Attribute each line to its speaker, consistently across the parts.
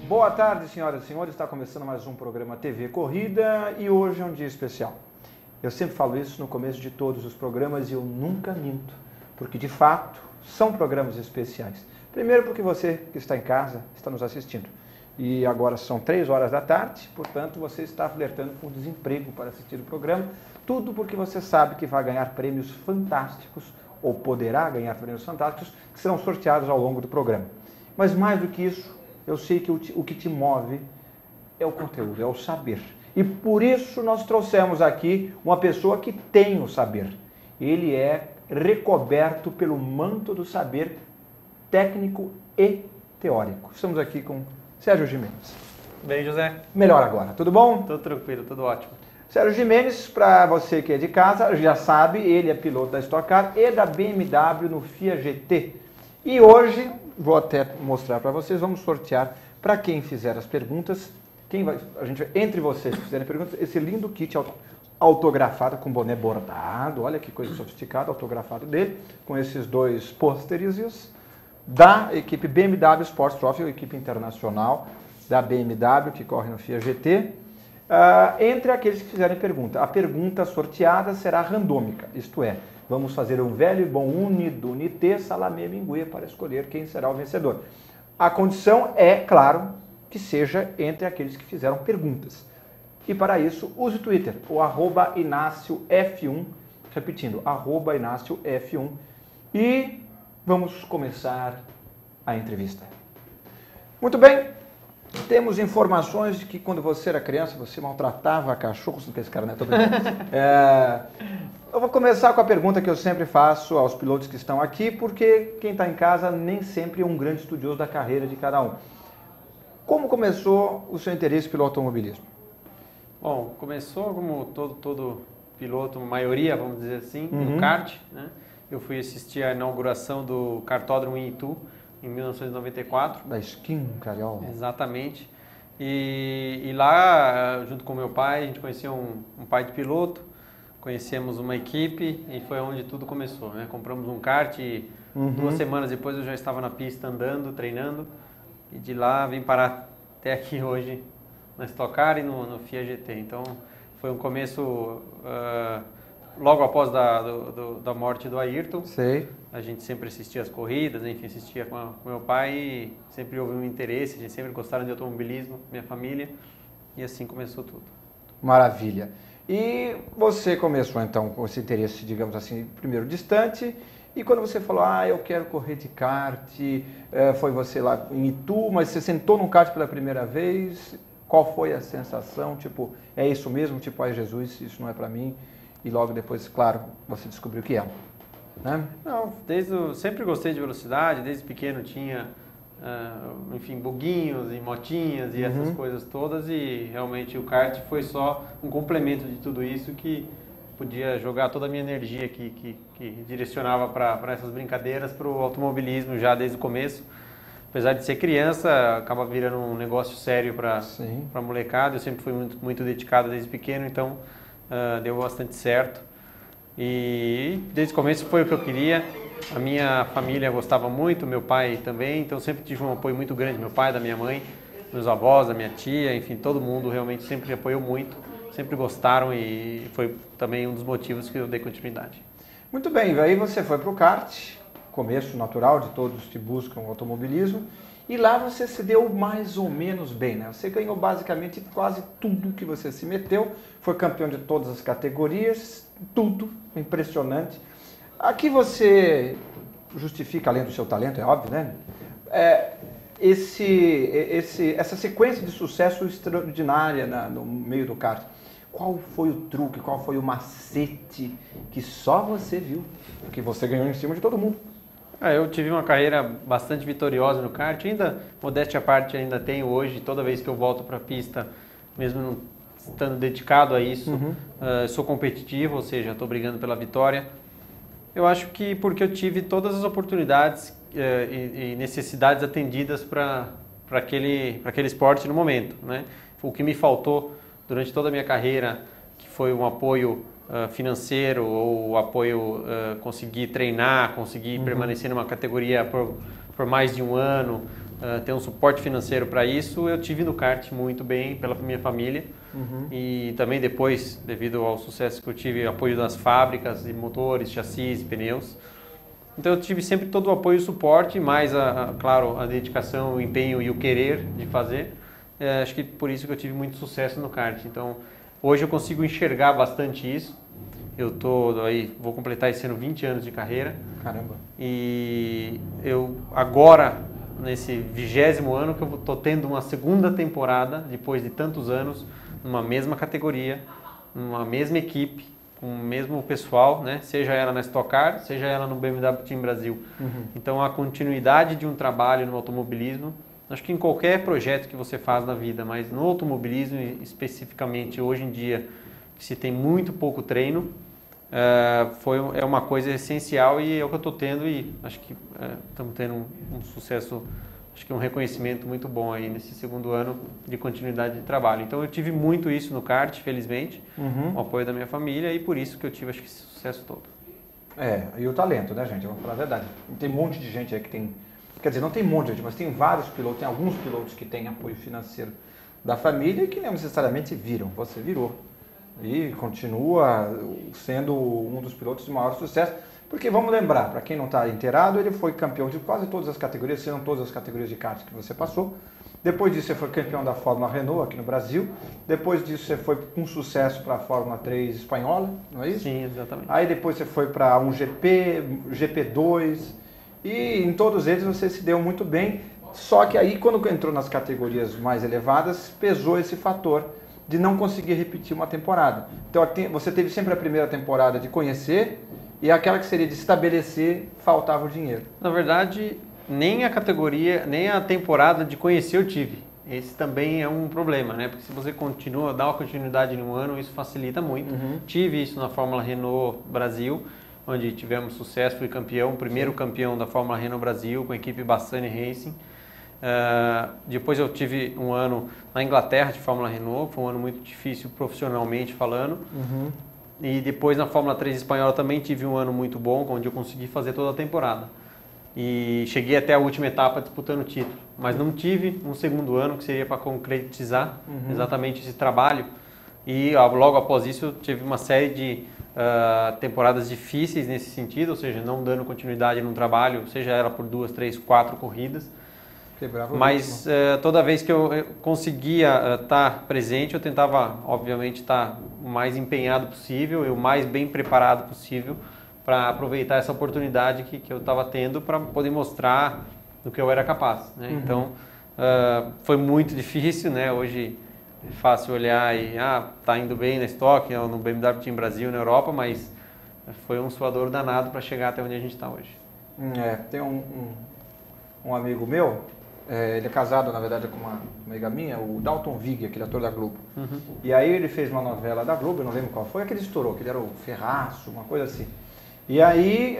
Speaker 1: Boa tarde, senhoras e senhores. Está começando mais um programa TV Corrida e hoje é um dia especial. Eu sempre falo isso no começo de todos os programas e eu nunca minto, porque de fato são programas especiais. Primeiro porque você que está em casa está nos assistindo e agora são 3 horas da tarde, portanto você está flertando com desemprego para assistir o programa, tudo porque você sabe que vai ganhar prêmios fantásticos ou poderá ganhar prêmios fantásticos que serão sorteados ao longo do programa. Mas mais do que isso, eu sei que o que te move é o conteúdo, é o saber. E por isso nós trouxemos aqui uma pessoa que tem o saber. Ele é recoberto pelo manto do saber técnico e teórico. Estamos aqui com Sérgio Gimenez.
Speaker 2: Bem, José?
Speaker 1: Melhor agora, tudo bom?
Speaker 2: Tudo tranquilo, tudo ótimo.
Speaker 1: Sérgio Gimenez, para você que é de casa, já sabe, ele é piloto da Stock Car e da BMW no FIA GT. E hoje, vou até mostrar para vocês, vamos sortear para quem fizer as perguntas, entre vocês que fizerem perguntas, esse lindo kit autografado com boné bordado, olha que coisa sofisticada, autografado dele, com esses 2 pôsteres da equipe BMW Sports Trophy, a equipe internacional da BMW que corre no FIA GT, entre aqueles que fizerem pergunta. A pergunta sorteada será randômica, isto é, vamos fazer um velho e bom unité salamé minguê para escolher quem será o vencedor. A condição é, claro, que seja entre aqueles que fizeram perguntas. E para isso, use o Twitter, o @InácioF1, repetindo, @InácioF1. E vamos começar a entrevista. Muito bem, temos informações de que quando você era criança, você maltratava cachorros, não tem esse cara, né? Tô brincando. Eu vou começar com a pergunta que eu sempre faço aos pilotos que estão aqui, porque quem está em casa nem sempre é um grande estudioso da carreira de cada um. Como começou o seu interesse pelo automobilismo?
Speaker 2: Bom, começou como todo piloto, maioria, vamos dizer assim, no kart, né? Eu fui assistir a inauguração do kartódromo em Itu, em 1994.
Speaker 1: Da Skin Cariola.
Speaker 2: Exatamente. E lá, junto com meu pai, a gente conhecia um pai de piloto, conhecemos uma equipe e foi onde tudo começou, né? Compramos um kart e 2 semanas depois eu já estava na pista andando, treinando, e de lá vim parar até aqui hoje na Stock Car e no FIA GT. Então foi um começo logo após da morte do Ayrton.
Speaker 1: Sei.
Speaker 2: A gente sempre assistia as corridas, enfim, assistia com meu pai e sempre houve um interesse, a gente sempre gostaram de automobilismo, minha família, e assim começou tudo.
Speaker 1: Maravilha. E você começou então com esse interesse, digamos assim, primeiro distante, e quando você falou, eu quero correr de kart, foi você lá em Itu, mas você sentou no kart pela primeira vez, qual foi a sensação? Tipo, é isso mesmo? Tipo, ai Jesus, isso não é para mim? E logo depois, claro, você descobriu que é. Né?
Speaker 2: Não, sempre gostei de velocidade, desde pequeno tinha, enfim, buguinhos e motinhas e essas coisas todas, e realmente o kart foi só um complemento de tudo isso que podia jogar toda a minha energia que direcionava para essas brincadeiras, para o automobilismo já desde o começo. Apesar de ser criança, acaba virando um negócio sério para a molecada. Eu sempre fui muito dedicado desde pequeno, então deu bastante certo. E desde o começo foi o que eu queria. A minha família gostava muito, meu pai também, então sempre tive um apoio muito grande, meu pai, da minha mãe, meus avós, da minha tia, enfim, todo mundo realmente sempre apoiou muito, sempre gostaram e foi também um dos motivos que eu dei continuidade.
Speaker 1: Muito bem, aí você foi para o kart, começo natural de todos que buscam o automobilismo, e lá você se deu mais ou menos bem, né? Você ganhou basicamente quase tudo que você se meteu, foi campeão de todas as categorias, tudo, impressionante. Aqui você justifica, além do seu talento, é óbvio, né? Essa sequência de sucesso extraordinária no meio do kart. qual foi o truque, qual foi o macete que só você viu, que você ganhou em cima de todo mundo?
Speaker 2: Eu tive uma carreira bastante vitoriosa no kart, ainda, modéstia à parte, ainda tenho hoje, toda vez que eu volto para a pista, mesmo não estando dedicado a isso, sou competitivo, ou seja, estou brigando pela vitória. Eu acho que porque eu tive todas as oportunidades e necessidades atendidas para aquele esporte no momento, né? O que me faltou durante toda a minha carreira, que foi um apoio financeiro ou o apoio conseguir treinar, conseguir permanecer numa categoria por mais de um ano, ter um suporte financeiro para isso, eu tive no kart muito bem pela minha família. E também depois, devido ao sucesso que eu tive, apoio das fábricas de motores, chassis, pneus. Então eu tive sempre todo o apoio e suporte, mais, claro, a dedicação, o empenho e o querer de fazer. Acho que por isso que eu tive muito sucesso no kart. Então hoje eu consigo enxergar bastante isso. Eu vou completar esse ano 20 anos de carreira.
Speaker 1: Caramba!
Speaker 2: E eu agora, nesse 20º ano, que eu estou tendo uma segunda temporada, depois de tantos anos, numa mesma categoria, numa mesma equipe, com o mesmo pessoal, né? Seja ela na Stock Car, seja ela no BMW Team Brasil. Então a continuidade de um trabalho no automobilismo, acho que em qualquer projeto que você faz na vida, mas no automobilismo especificamente hoje em dia, que se tem muito pouco treino, é uma coisa essencial e é o que eu estou tendo e acho que estamos tendo um sucesso, acho que um reconhecimento muito bom aí nesse segundo ano de continuidade de trabalho. Então eu tive muito isso no kart, felizmente, com o apoio da minha família e por isso que eu tive acho que esse sucesso todo.
Speaker 1: E o talento, né, gente? Vamos falar a verdade. Tem um monte de gente aí que tem, quer dizer, não tem um monte de gente, mas tem vários pilotos, tem alguns pilotos que têm apoio financeiro da família e que não necessariamente viram. Você virou. E continua sendo um dos pilotos de maior sucesso, porque vamos lembrar, para quem não está inteirado, ele foi campeão de quase todas as categorias, se não todas as categorias de kart que você passou. Depois disso você foi campeão da Fórmula Renault aqui no Brasil, depois disso você foi com sucesso para a Fórmula 3 espanhola, não é isso?
Speaker 2: Sim, exatamente.
Speaker 1: Aí depois você foi para um GP, GP2, e em todos eles você se deu muito bem, só que aí quando entrou nas categorias mais elevadas, pesou esse fator de não conseguir repetir uma temporada. Então você teve sempre a primeira temporada de conhecer e aquela que seria de estabelecer, faltava o dinheiro.
Speaker 2: Na verdade, nem a categoria, nem a temporada de conhecer eu tive. Esse também é um problema, né? Porque se você dá uma continuidade em um ano, isso facilita muito. Tive isso na Fórmula Renault Brasil, onde tivemos sucesso, fui campeão, primeiro campeão da Fórmula Renault Brasil, com a equipe Bassani Racing. Depois eu tive um ano na Inglaterra de Fórmula Renault, foi um ano muito difícil profissionalmente falando. E depois na Fórmula 3 espanhola também tive um ano muito bom, onde eu consegui fazer toda a temporada. E cheguei até a última etapa disputando o título. Mas não tive um segundo ano que seria para concretizar exatamente esse trabalho. E logo após isso eu tive uma série de temporadas difíceis nesse sentido, ou seja, não dando continuidade no trabalho, seja ela por 2, 3, 4 corridas. Mas toda vez que eu conseguia estar presente, eu tentava, obviamente, estar o mais empenhado possível e o mais bem preparado possível para aproveitar essa oportunidade que eu estava tendo para poder mostrar do que eu era capaz, né? Então, foi muito difícil, né? Hoje é fácil olhar e tá indo bem na Stock, no BMW Team Brasil, na Europa, mas foi um suador danado para chegar até onde a gente está hoje.
Speaker 1: Tem um amigo meu, ele é casado, na verdade, com uma amiga minha, o Dalton Vig, aquele ator da Globo. E aí ele fez uma novela da Globo, eu não lembro qual foi, aquele estourou, que ele era o Ferraço, uma coisa assim. E aí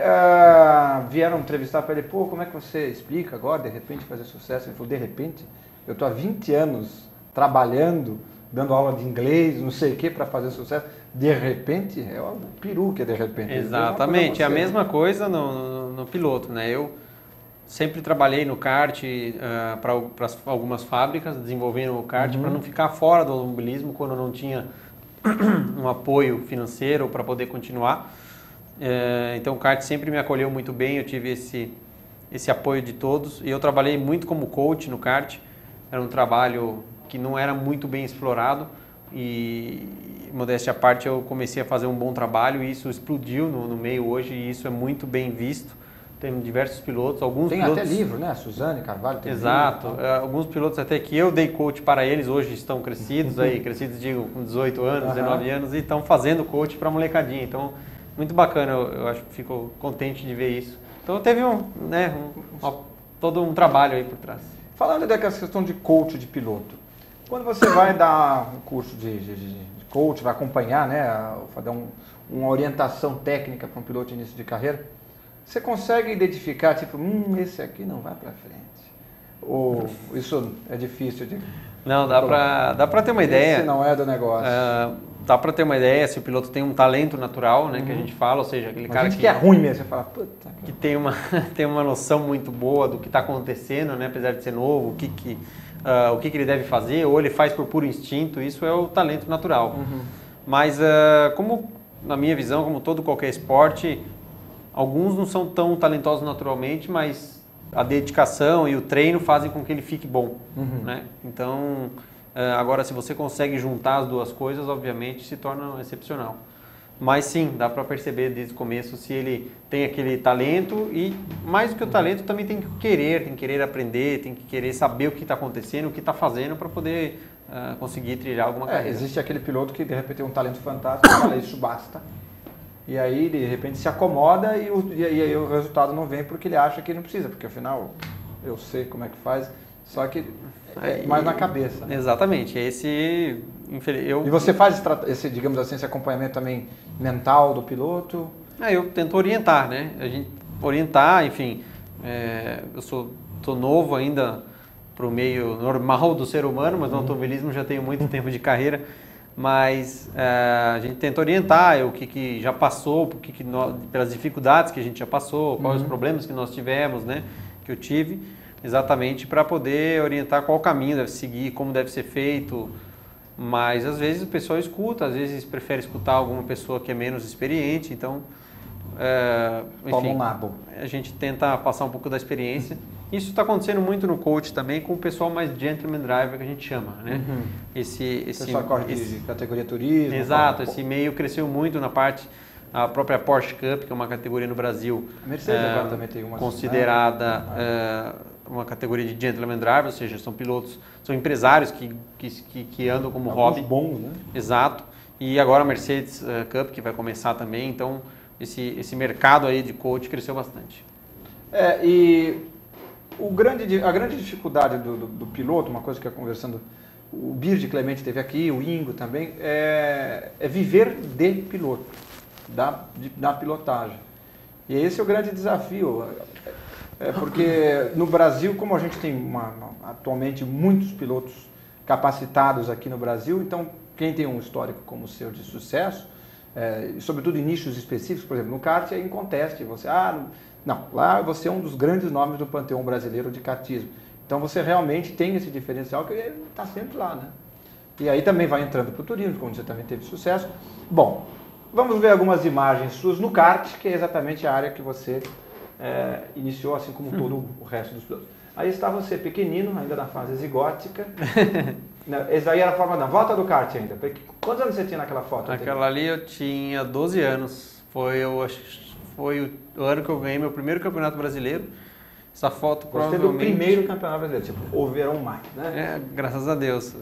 Speaker 1: vieram entrevistar para ele, como é que você explica agora, de repente, fazer sucesso? Ele falou, de repente, eu estou há 20 anos trabalhando, dando aula de inglês, não sei o que, para fazer sucesso. De repente, é o peru que é de repente.
Speaker 2: Exatamente, é a mesma coisa no piloto, né? Eu sempre trabalhei no kart para algumas fábricas, desenvolvendo o kart para não ficar fora do automobilismo quando não tinha um apoio financeiro para poder continuar. Então o kart sempre me acolheu muito bem, eu tive esse apoio de todos e eu trabalhei muito como coach no kart. Era um trabalho que não era muito bem explorado e, modéstia à parte, eu comecei a fazer um bom trabalho e isso explodiu no meio hoje e isso é muito bem visto. tem diversos pilotos, alguns
Speaker 1: tem
Speaker 2: pilotos...
Speaker 1: até livro, né? A Suzane Carvalho tem
Speaker 2: Exato,
Speaker 1: livro.
Speaker 2: Alguns pilotos até que eu dei coach para eles, hoje estão crescidos aí, crescidos digo com 18 anos, 19 anos, e estão fazendo coach para molecadinha, então muito bacana, eu acho que fico contente de ver isso. Então teve todo um trabalho aí por trás.
Speaker 1: Falando daquela questão de coach de piloto, quando você vai dar um curso de coach, vai acompanhar, né, dar uma orientação técnica para um piloto de início de carreira, você consegue identificar, tipo, esse aqui não vai para frente? Ou isso é difícil de...
Speaker 2: Não, dá para ter uma ideia.
Speaker 1: Esse não é do negócio.
Speaker 2: Dá para ter uma ideia se o piloto tem um talento natural, né, que a gente fala, ou seja, aquele cara
Speaker 1: que é ruim mesmo, você fala, puta...
Speaker 2: Que tem uma noção muito boa do que está acontecendo, né, apesar de ser novo, o que ele deve fazer, ou ele faz por puro instinto, isso é o talento natural. Mas, como na minha visão, como qualquer esporte, alguns não são tão talentosos naturalmente, mas a dedicação e o treino fazem com que ele fique bom. Né? Então, agora, se você consegue juntar as duas coisas, obviamente se torna excepcional. Mas sim, dá para perceber desde o começo se ele tem aquele talento e, mais do que o talento, também tem que querer aprender, tem que querer saber o que está acontecendo, o que está fazendo para poder conseguir trilhar alguma carreira.
Speaker 1: Existe aquele piloto que de repente tem um talento fantástico, fala isso basta. E aí de repente se acomoda e aí o resultado não vem porque ele acha que não precisa, porque afinal eu sei como é que faz, só que é mais na cabeça. Né?
Speaker 2: Exatamente.
Speaker 1: E você faz esse, digamos assim, esse acompanhamento também mental do piloto?
Speaker 2: Eu tento orientar, né? A gente orientar, enfim, eu sou novo ainda para o meio normal do ser humano, mas no automobilismo já tenho muito tempo de carreira, mas a gente tenta orientar o que já passou, pelas dificuldades que a gente já passou, quais os problemas que nós tivemos, né? Que eu tive, exatamente para poder orientar qual caminho deve seguir, como deve ser feito. Mas às vezes o pessoal escuta, às vezes prefere escutar alguma pessoa que é menos experiente, então enfim, a gente tenta passar um pouco da experiência. Isso está acontecendo muito no coach também com o pessoal mais gentleman driver que a gente chama, né?
Speaker 1: Esse pessoal corre de categoria turismo.
Speaker 2: Exato, esse meio cresceu muito na parte, a própria Porsche Cup, que é uma categoria no Brasil
Speaker 1: a Mercedes agora também tem uma
Speaker 2: considerada uma categoria de gentleman driver, ou seja, são pilotos, são empresários que andam como hobby.
Speaker 1: Bons, né?
Speaker 2: Exato. E agora a Mercedes Cup, que vai começar também, então esse mercado aí de coach cresceu bastante.
Speaker 1: E a grande dificuldade do piloto, uma coisa que eu conversando, o Bird Clemente teve aqui, o Ingo também, é viver de piloto, da pilotagem. E esse é o grande desafio, porque no Brasil, como a gente tem atualmente muitos pilotos capacitados aqui no Brasil, então quem tem um histórico como o seu de sucesso, sobretudo em nichos específicos, por exemplo, no kart é inconteste, você, não, lá você é um dos grandes nomes do panteão brasileiro de kartismo. Então você realmente tem esse diferencial que está sempre lá, né? E aí também vai entrando para o turismo, como você também teve sucesso. Bom, vamos ver algumas imagens suas no kart, que é exatamente a área que você iniciou, assim como todo o resto dos pilotos. Aí está você pequenino, ainda na fase zigótica. Esse aí era a forma da volta do kart ainda. Quantos anos você tinha naquela foto?
Speaker 2: Naquela ali eu tinha 12 anos. Foi o ano que eu ganhei meu primeiro campeonato brasileiro. Essa foto provavelmente...
Speaker 1: Você do primeiro campeonato brasileiro, tipo, houveram mais, né?
Speaker 2: Graças a Deus.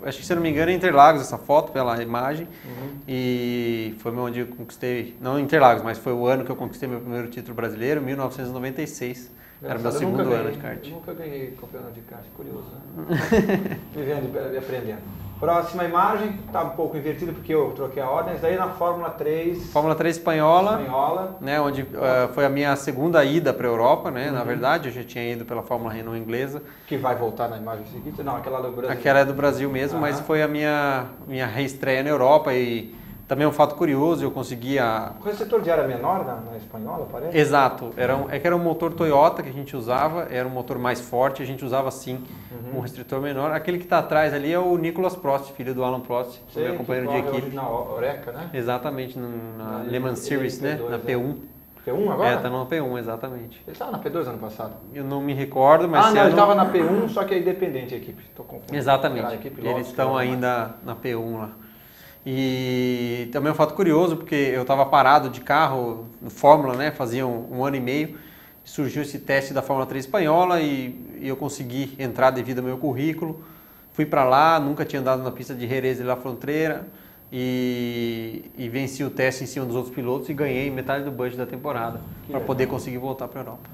Speaker 2: Acho que, se eu não me engano, é Interlagos essa foto, pela imagem. E foi onde eu conquistei, não Interlagos, mas foi o ano que eu conquistei meu primeiro título brasileiro, 1996. Era meu segundo ano de kart.
Speaker 1: Eu nunca ganhei campeonato de kart, curioso, né? Vivendo e aprendendo. Próxima imagem, está um pouco invertido porque eu troquei a ordem, isso daí na Fórmula 3.
Speaker 2: Fórmula 3 espanhola. Né, onde foi a minha segunda ida para a Europa, né? Na verdade, eu já tinha ido pela Fórmula Renault inglesa.
Speaker 1: Que vai voltar na imagem seguinte? Não, aquela do Brasil.
Speaker 2: Aquela é do Brasil mesmo, mas foi a minha reestreia na Europa e também um fato curioso, eu consegui
Speaker 1: O receptor de ar é menor na espanhola, parece?
Speaker 2: Exato, era um motor Toyota que a gente usava, era um motor mais forte, a gente usava sim um restritor menor. Aquele que está atrás ali é o Nicolas Prost, filho do Alan Prost, meu companheiro de equipe.
Speaker 1: Na Oreca, né?
Speaker 2: Exatamente, na Le Mans Series, né? Na P1.
Speaker 1: P1 agora?
Speaker 2: Está na P1, exatamente.
Speaker 1: Ele estava na P2 ano passado?
Speaker 2: Eu não me recordo, mas...
Speaker 1: ele estava na P1, só que é independente a equipe.
Speaker 2: Exatamente, eles estão ainda na P1 lá. E também um fato curioso, porque eu estava parado de carro no Fórmula, né? Fazia um ano e meio. surgiu esse teste da Fórmula 3 espanhola e eu consegui entrar devido ao meu currículo. Fui para lá, nunca tinha andado na pista de Jerez de la Frontera e venci o teste em cima dos outros pilotos e ganhei metade do budget da temporada para poder conseguir voltar para a Europa.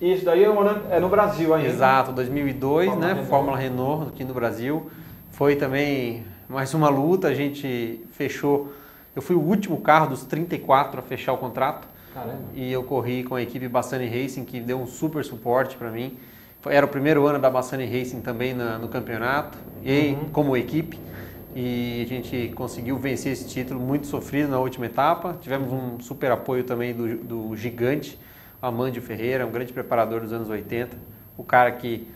Speaker 1: Isso daí é no Brasil ainda.
Speaker 2: Exato, 2002, Fórmula Renault. Fórmula Renault aqui no Brasil. Foi também mais uma luta, a gente fechou, eu fui o último carro dos 34 a fechar o contrato.
Speaker 1: Caramba.
Speaker 2: E eu corri com a equipe Bassani Racing, que deu um super suporte para mim. Era o primeiro ano da Bassani Racing também no campeonato, e como equipe. E a gente conseguiu vencer esse título muito sofrido na última etapa. Tivemos um super apoio também do gigante, Amandio Ferreira, um grande preparador dos anos 80. O cara que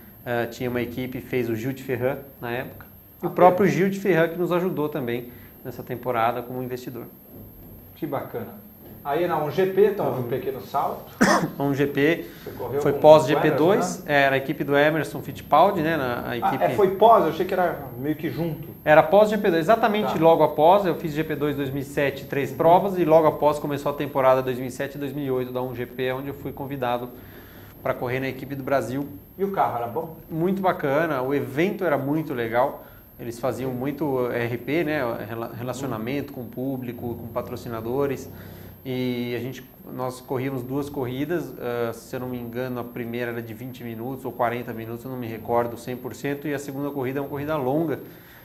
Speaker 2: tinha uma equipe e fez o Gil de Ferran na época. E o próprio Gil de Ferran que nos ajudou também nessa temporada como investidor.
Speaker 1: Que bacana. Aí na 1GP, então houve um pequeno salto.
Speaker 2: 1GP foi pós-GP2, era a equipe do Emerson Fittipaldi, né? A equipe...
Speaker 1: foi pós, eu achei que era meio que junto.
Speaker 2: Era pós-GP2, exatamente logo após, eu fiz GP2 2007, 3 provas, e logo após começou a temporada 2007 e 2008 da 1GP, onde eu fui convidado para correr na equipe do Brasil.
Speaker 1: E o carro era bom? Muito
Speaker 2: bacana, o evento era muito legal. Eles faziam muito RP, né? Relacionamento com o público, com patrocinadores. E nós corríamos 2 corridas, se eu não me engano a primeira era de 20 minutos ou 40 minutos, eu não me recordo 100%, e a segunda corrida é uma corrida longa,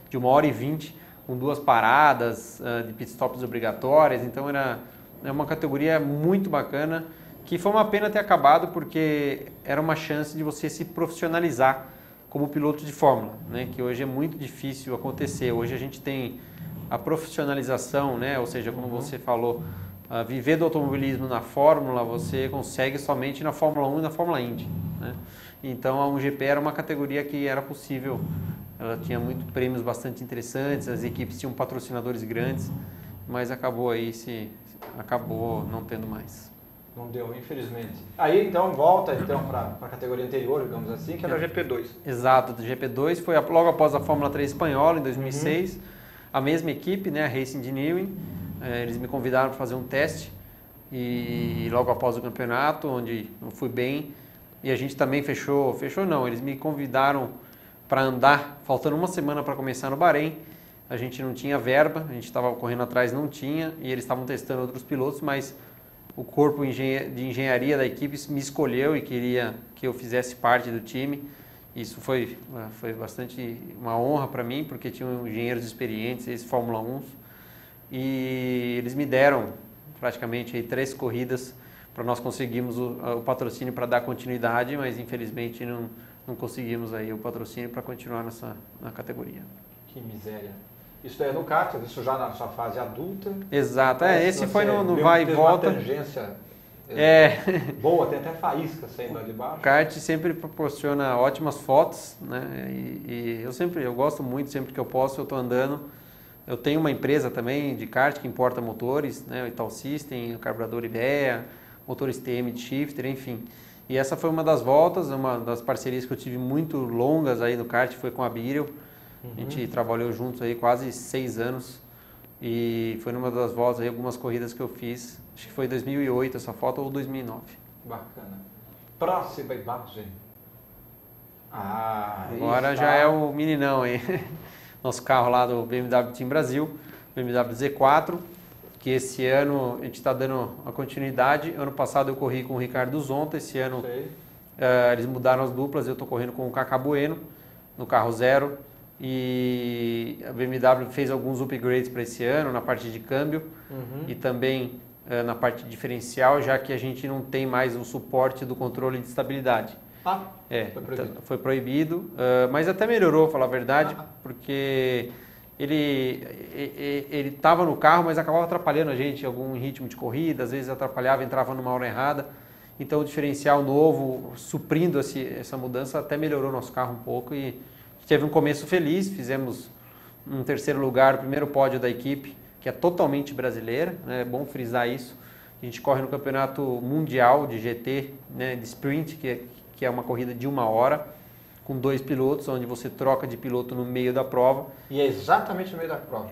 Speaker 2: de 1h20, com 2 paradas de pitstops obrigatórias, então era uma categoria muito bacana, que foi uma pena ter acabado porque era uma chance de você se profissionalizar como piloto de Fórmula, né? Que hoje é muito difícil acontecer. Hoje a gente tem a profissionalização, né? Ou seja, como você falou, viver do automobilismo na Fórmula, você consegue somente na Fórmula 1 e na Fórmula Indy, né? Então a 1GP era uma categoria que era possível, ela tinha muitos prêmios bastante interessantes, as equipes tinham patrocinadores grandes, mas acabou não tendo mais.
Speaker 1: Não deu, infelizmente. Aí então volta para a categoria anterior, digamos assim, que era a GP2.
Speaker 2: Exato, a GP2 foi logo após a Fórmula 3 espanhola, em 2006, a mesma equipe, né, a Racing de Newey. Eles me convidaram para fazer um teste e logo após o campeonato, onde eu fui bem, e a gente também fechou não, eles me convidaram para andar, faltando uma semana para começar no Bahrein. A gente não tinha verba, a gente estava correndo atrás, não tinha, e eles estavam testando outros pilotos, mas o corpo de engenharia da equipe me escolheu e queria que eu fizesse parte do time. Isso foi bastante uma honra para mim, porque tinham engenheiros experientes, ex Fórmula 1, e eles me deram praticamente 3 corridas para nós conseguirmos o patrocínio para dar continuidade, mas infelizmente não conseguimos aí o patrocínio para continuar na categoria.
Speaker 1: Que miséria. Isso é no kart, isso já na sua fase adulta?
Speaker 2: Exato, esse foi no vai e volta.
Speaker 1: Uma tangência boa, tem até faísca saindo ali de baixo.
Speaker 2: O kart sempre proporciona ótimas fotos, né? E eu gosto muito, sempre que eu posso, eu estou andando. Eu tenho uma empresa também de kart que importa motores, né? O Ital System, o carburador IDEA, motores TM de shifter, enfim. E essa foi uma das voltas, uma das parcerias que eu tive muito longas aí no kart, foi com a Birel. A gente trabalhou juntos aí quase 6 anos e foi numa das voltas aí, algumas corridas que eu fiz, acho que foi 2008 essa foto ou 2009.
Speaker 1: Bacana. Próxima imagem.
Speaker 2: Agora já é o meninão aí, nosso carro lá do BMW Team Brasil, BMW Z4, que esse ano a gente está dando a continuidade. Ano passado eu corri com o Ricardo Zonta, esse ano eles mudaram as duplas, eu estou correndo com o Kaká Bueno no carro zero. E a BMW fez alguns upgrades para esse ano na parte de câmbio e também na parte diferencial, já que a gente não tem mais o suporte do controle de estabilidade.
Speaker 1: Foi proibido.
Speaker 2: Foi proibido, mas até melhorou, falar a verdade, porque ele estava no carro, mas acabava atrapalhando a gente em algum ritmo de corrida, às vezes atrapalhava, entrava numa hora errada. Então o diferencial novo, suprindo essa mudança, até melhorou nosso carro um pouco e teve um começo feliz, fizemos um 3º lugar, o primeiro pódio da equipe, que é totalmente brasileira, né? É bom frisar isso. A gente corre no campeonato mundial de GT, né, de sprint, que é uma corrida de 1 hora, com 2 pilotos, onde você troca de piloto no meio da prova.
Speaker 1: E é exatamente no meio da prova?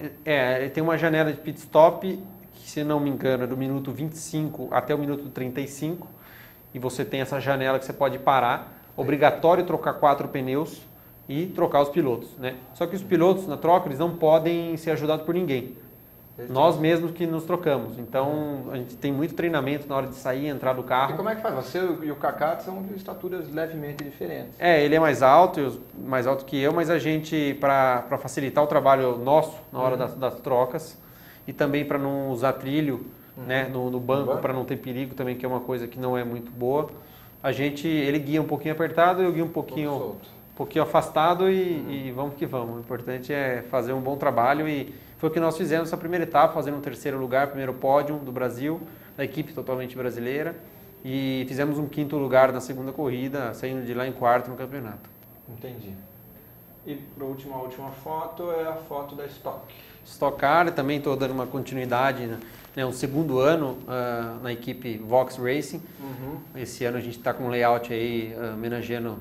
Speaker 2: Tem uma janela de pit stop, que se não me engano é do minuto 25 até o minuto 35, e você tem essa janela que você pode parar, obrigatório trocar 4 pneus e trocar os pilotos, né? Só que os pilotos na troca eles não podem ser ajudados por ninguém. Nós mesmos que nos trocamos. Então a gente tem muito treinamento na hora de sair e entrar do carro.
Speaker 1: E como é que faz? Você e o Kaká são de estaturas levemente diferentes.
Speaker 2: Ele é mais alto que eu, mas a gente, para facilitar o trabalho nosso na hora das trocas e também para não usar trilho, né, no banco, para não ter perigo também, que é uma coisa que não é muito boa, ele guia um pouquinho apertado e eu guio um pouquinho afastado e vamos que vamos. O importante é fazer um bom trabalho e foi o que nós fizemos nessa primeira etapa, fazendo um 3º lugar, primeiro pódio do Brasil, da equipe totalmente brasileira, e fizemos um 5º lugar na segunda corrida, saindo de lá em 4º no campeonato.
Speaker 1: Entendi. E a última foto é a foto da Stock.
Speaker 2: Stock Car, também estou dando uma continuidade, né, um 2º ano na equipe Vox Racing. Esse ano a gente está com um layout aí homenageando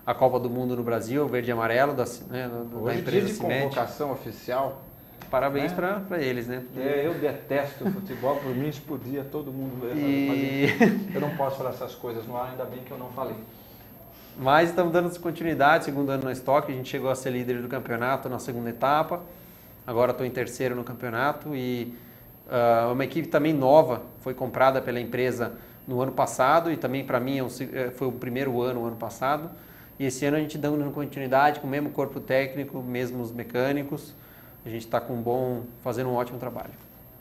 Speaker 2: a Copa do Mundo no Brasil, verde e amarelo, da empresa
Speaker 1: de convocação oficial.
Speaker 2: Parabéns para eles, né?
Speaker 1: Eu detesto futebol, por mim explodia todo mundo. Eu não posso falar essas coisas no ar, ainda bem que eu não falei.
Speaker 2: Mas estamos dando continuidade, 2º ano na Stock, a gente chegou a ser líder do campeonato na 2ª etapa, agora estou em 3º no campeonato e uma equipe também nova, foi comprada pela empresa no ano passado e também para mim foi o primeiro ano, o ano passado. E esse ano a gente dando continuidade com o mesmo corpo técnico, mesmos mecânicos. A gente está fazendo um ótimo trabalho.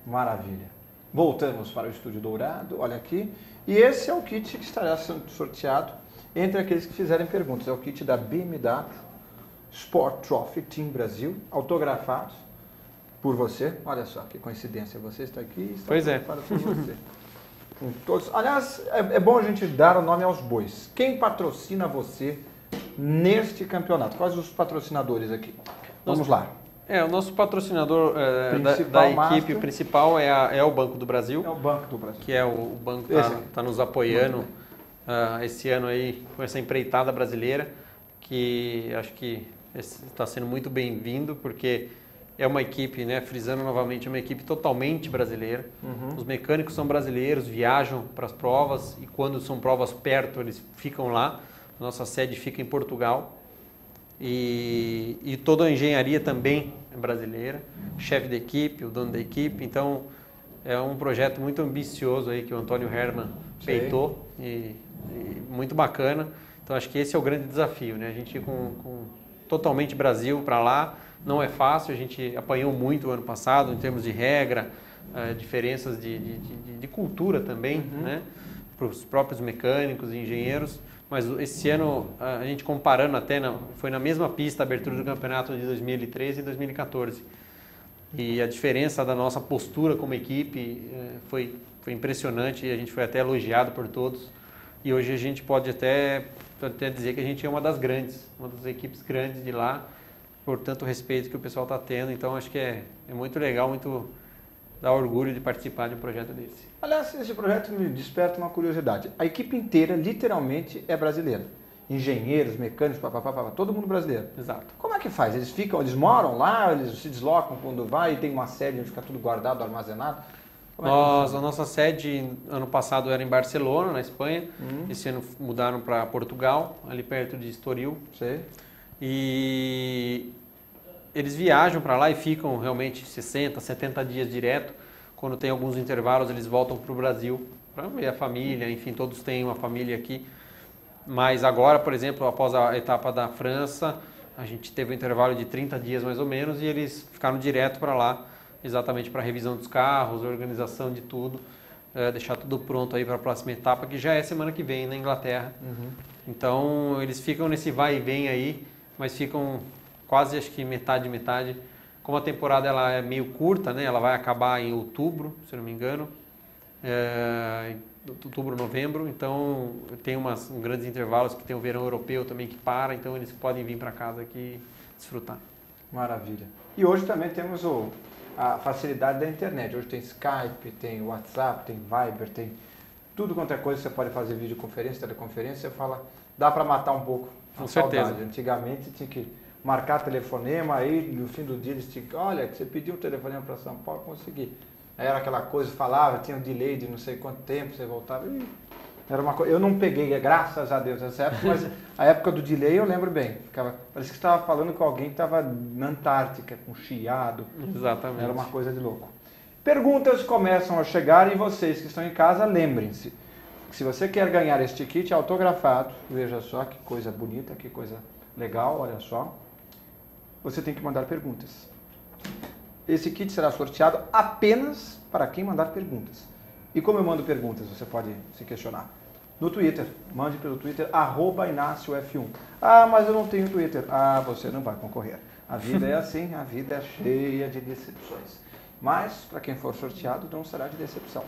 Speaker 1: Maravilha. Voltamos para o Estúdio Dourado, olha aqui. E esse é o kit que estará sendo sorteado entre aqueles que fizerem perguntas. É o kit da BMW Sport Trophy Team Brasil, autografado por você. Olha só que coincidência, você está aqui e está autografado por você. Com todos. Aliás, é bom a gente dar o nome aos bois. Quem patrocina você neste campeonato? Quais os patrocinadores aqui? Vamos lá.
Speaker 2: O nosso patrocinador da equipe principal é o Banco do Brasil.
Speaker 1: É o Banco do Brasil.
Speaker 2: Que é o banco que está nos apoiando esse ano aí com essa empreitada brasileira, que acho que está sendo muito bem-vindo, porque é uma equipe, né, frisando novamente, é uma equipe totalmente brasileira. Os mecânicos são brasileiros, viajam para as provas e quando são provas perto eles ficam lá. Nossa sede fica em Portugal. E toda a engenharia também é brasileira, o chefe da equipe, o dono da equipe, então é um projeto muito ambicioso aí que o Antônio Herman peitou e muito bacana, então acho que esse é o grande desafio, né? A gente ir com totalmente Brasil para lá, não é fácil, a gente apanhou muito o ano passado em termos de regra, diferenças de cultura também, né? Para os próprios mecânicos e engenheiros. Mas esse ano, a gente comparando até, foi na mesma pista a abertura do campeonato de 2013 e 2014. E a diferença da nossa postura como equipe foi impressionante e a gente foi até elogiado por todos. E hoje a gente pode até dizer que a gente é uma das equipes grandes de lá, por tanto respeito que o pessoal está tendo. Então acho que é muito legal, muito dá orgulho de participar de um projeto desse.
Speaker 1: Aliás, esse projeto me desperta uma curiosidade. A equipe inteira, literalmente, é brasileira. Engenheiros, mecânicos, todo mundo brasileiro.
Speaker 2: Exato.
Speaker 1: Como é que faz? Eles moram lá, eles se deslocam quando vai e tem uma sede onde fica tudo guardado, armazenado?
Speaker 2: A nossa sede, ano passado, era em Barcelona, na Espanha. Esse ano mudaram para Portugal, ali perto de Estoril.
Speaker 1: Sei.
Speaker 2: E eles viajam para lá e ficam realmente 60, 70 dias direto. Quando tem alguns intervalos, eles voltam para o Brasil para ver a família, enfim, todos têm uma família aqui. Mas agora, por exemplo, após a etapa da França, a gente teve um intervalo de 30 dias mais ou menos e eles ficaram direto para lá, exatamente para a revisão dos carros, organização de tudo, deixar tudo pronto aí para a próxima etapa, que já é semana que vem na Inglaterra. Então, eles ficam nesse vai e vem aí, mas ficam quase, acho que metade. Como a temporada ela é meio curta, né? Ela vai acabar em outubro, se não me engano, outubro, novembro, então tem grandes intervalos que tem o verão europeu também que para, então eles podem vir para casa aqui desfrutar.
Speaker 1: Maravilha. E hoje também temos a facilidade da internet. Hoje tem Skype, tem WhatsApp, tem Viber, tem tudo quanto é coisa. Você pode fazer videoconferência, teleconferência, você fala, dá para matar um pouco a saudade.
Speaker 2: Certeza.
Speaker 1: Antigamente tinha que marcar telefonema, aí no fim do dia eles tinham que, olha, você pediu um telefonema para São Paulo, consegui. Aí era aquela coisa, falava, tinha um delay de não sei quanto tempo, você voltava e Era uma eu não peguei, graças a Deus, essa época, mas a época do delay eu lembro bem. Parecia que estava falando com alguém que estava na Antártica, com chiado.
Speaker 2: Exatamente.
Speaker 1: Era uma coisa de louco. Perguntas começam a chegar e vocês que estão em casa, lembrem-se. Se você quer ganhar este kit autografado, veja só que coisa bonita, que coisa legal, olha só. Você tem que mandar perguntas. Esse kit será sorteado apenas para quem mandar perguntas. E como eu mando perguntas, você pode se questionar. No Twitter, mande pelo Twitter, @InácioF1. Ah, mas eu não tenho Twitter. Ah, você não vai concorrer. A vida é assim, a vida é cheia de decepções. Mas, para quem for sorteado, não será de decepção.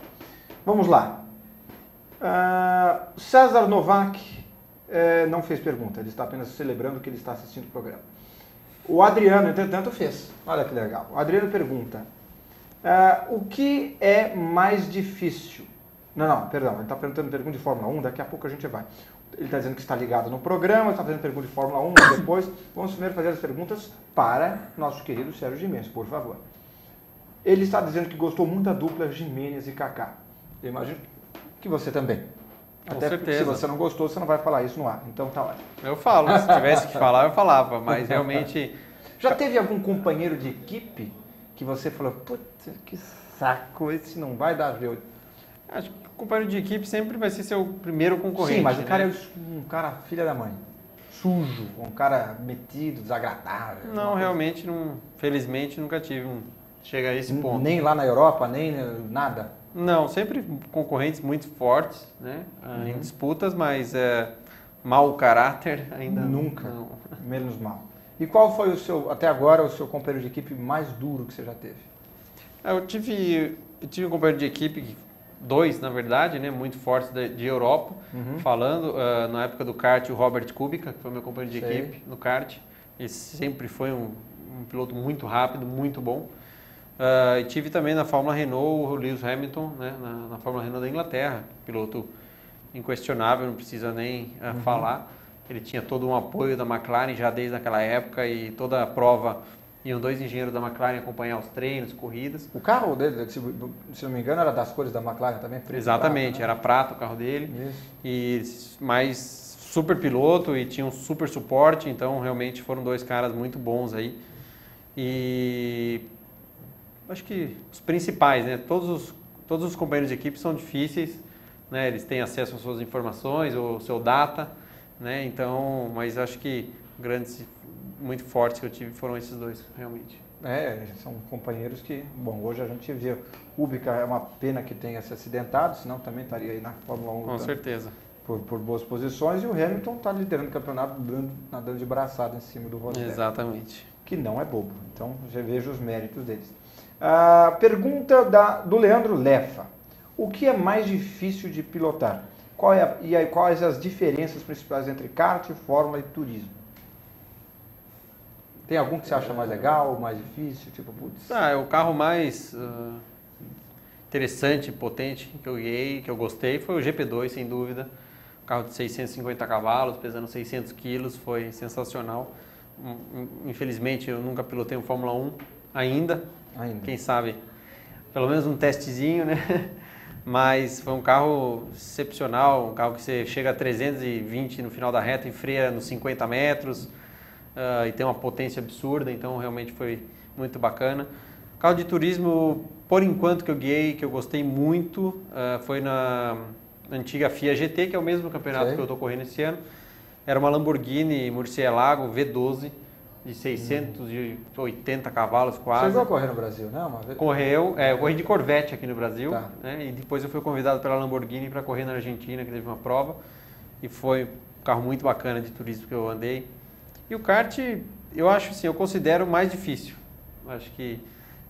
Speaker 1: Vamos lá. César Novak não fez pergunta, ele está apenas celebrando que ele está assistindo o programa. O Adriano, entretanto, fez. Olha que legal. O Adriano pergunta, o que é mais difícil? Não, perdão, ele está perguntando pergunta de Fórmula 1, daqui a pouco a gente vai. Ele está dizendo que está ligado no programa, está fazendo pergunta de Fórmula 1, mas depois vamos primeiro fazer as perguntas para nosso querido Sérgio Gimenez, por favor. Ele está dizendo que gostou muito da dupla Gimenez e Kaká. Eu imagino que você também. Até porque se você não gostou, você não vai falar isso no ar. Então tá ótimo.
Speaker 2: Eu falo, se tivesse que falar, eu falava, mas realmente...
Speaker 1: Já teve algum companheiro de equipe que você falou, putz, que saco, esse não vai dar jeito?
Speaker 2: Acho que o companheiro de equipe sempre vai ser seu primeiro concorrente.
Speaker 1: Sim, mas
Speaker 2: né?
Speaker 1: o cara é um cara filha da mãe. Sujo, um cara metido, desagradável.
Speaker 2: Não, realmente, não, felizmente, nunca tive um... Chega a esse ponto.
Speaker 1: Nem lá na Europa, nem nada?
Speaker 2: Não, sempre concorrentes muito fortes, né? Em disputas, mas mau caráter ainda
Speaker 1: nunca.
Speaker 2: Não.
Speaker 1: Menos mal. E qual foi até agora, o seu companheiro de equipe mais duro que você já teve?
Speaker 2: Eu tive um companheiro de equipe, dois, na verdade, né? Muito fortes de Europa, falando. Na época do kart, o Robert Kubica, que foi meu companheiro de equipe no kart. Ele sempre foi um piloto muito rápido, muito bom. E tive também na Fórmula Renault o Lewis Hamilton, né, na Fórmula Renault da Inglaterra, piloto inquestionável, não precisa nem falar. Ele tinha todo um apoio da McLaren já desde aquela época e toda a prova iam dois engenheiros da McLaren acompanhar os treinos, corridas.
Speaker 1: O carro dele, se não me engano, era das cores da McLaren também? Preto.
Speaker 2: Exatamente,
Speaker 1: prata, né?
Speaker 2: Era prata o carro dele.
Speaker 1: Isso.
Speaker 2: Mas super piloto e tinha um super suporte, então realmente foram dois caras muito bons aí. E... acho que os principais, né? Todos os companheiros de equipe são difíceis, né? Eles têm acesso às suas informações, ao seu data, né? Então, mas acho que grandes, muito fortes que eu tive foram esses dois, realmente.
Speaker 1: São companheiros que, bom, hoje a gente vê, Kubica é uma pena que tenha se acidentado, senão também estaria aí na Fórmula 1.
Speaker 2: Com certeza.
Speaker 1: Por boas posições, e o Hamilton está liderando o campeonato nadando de braçada em cima do Rosberg.
Speaker 2: Exatamente.
Speaker 1: Que não é bobo, então já vejo os méritos deles. Pergunta do Leandro Lefa. O que é mais difícil de pilotar? Quais as diferenças principais entre kart, fórmula e turismo? Tem algum que você acha mais legal, mais difícil? Tipo, putz.
Speaker 2: É o carro mais interessante, potente que eu guiei, que eu gostei, foi o GP2, sem dúvida. Um carro de 650 cavalos, pesando 600 quilos, foi sensacional. Infelizmente, eu nunca pilotei um Fórmula 1 ainda. Quem sabe, pelo menos um testezinho, né? Mas foi um carro excepcional, um carro que você chega a 320 no final da reta e freia nos 50 metros e tem uma potência absurda, então realmente foi muito bacana. Carro de turismo, por enquanto que eu guiei, que eu gostei muito, foi na antiga FIA GT, que é o mesmo campeonato que eu estou correndo esse ano. Era uma Lamborghini Murcielago V12, de 680 cavalos quase.
Speaker 1: Você chegou a correr no Brasil, né? Uma vez?
Speaker 2: Eu corri de Corvette aqui no Brasil,
Speaker 1: Tá.
Speaker 2: né? E depois eu fui convidado pela Lamborghini para correr na Argentina, que teve uma prova, e foi um carro muito bacana de turismo que eu andei. E o kart, eu acho assim, eu considero mais difícil. Acho que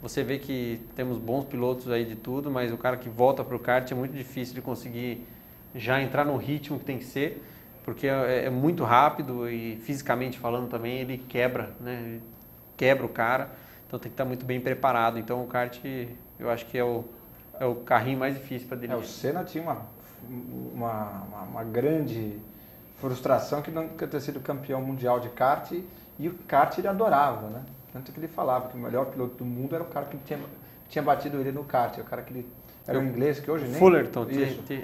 Speaker 2: você vê que temos bons pilotos aí de tudo, mas o cara que volta para o kart é muito difícil de conseguir já entrar no ritmo que tem que ser, porque é muito rápido e fisicamente falando também ele quebra, né? Ele quebra o cara, então tem que estar muito bem preparado. Então o kart eu acho que é o carrinho mais difícil para dirigir.
Speaker 1: O Senna tinha uma grande frustração que não ter sido campeão mundial de kart, e o kart ele adorava, né? Tanto que ele falava que o melhor piloto do mundo era o cara que tinha batido ele no kart, o cara que ele Era um inglês que hoje nem...
Speaker 2: Fullerton.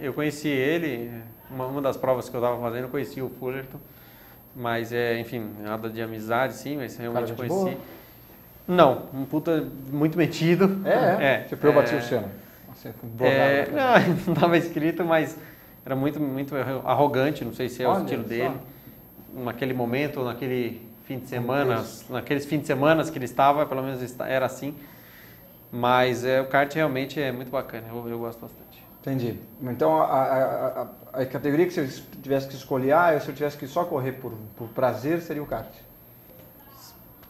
Speaker 2: Eu conheci ele, uma das provas que eu estava fazendo, eu conheci o Fullerton. Mas, enfim, nada de amizade, sim, mas realmente conheci. Boa. Não, um puta muito metido.
Speaker 1: Tipo, eu bati o Senna.
Speaker 2: Não estava escrito, mas era muito arrogante, não sei se é o estilo dele. Naquele momento, naquele fim de semana, naqueles fins de semana que ele estava, pelo menos era assim. Mas o kart realmente é muito bacana, eu gosto bastante.
Speaker 1: Entendi. Então, a categoria que você tivesse que escolher, se eu tivesse que só correr por prazer, seria o kart?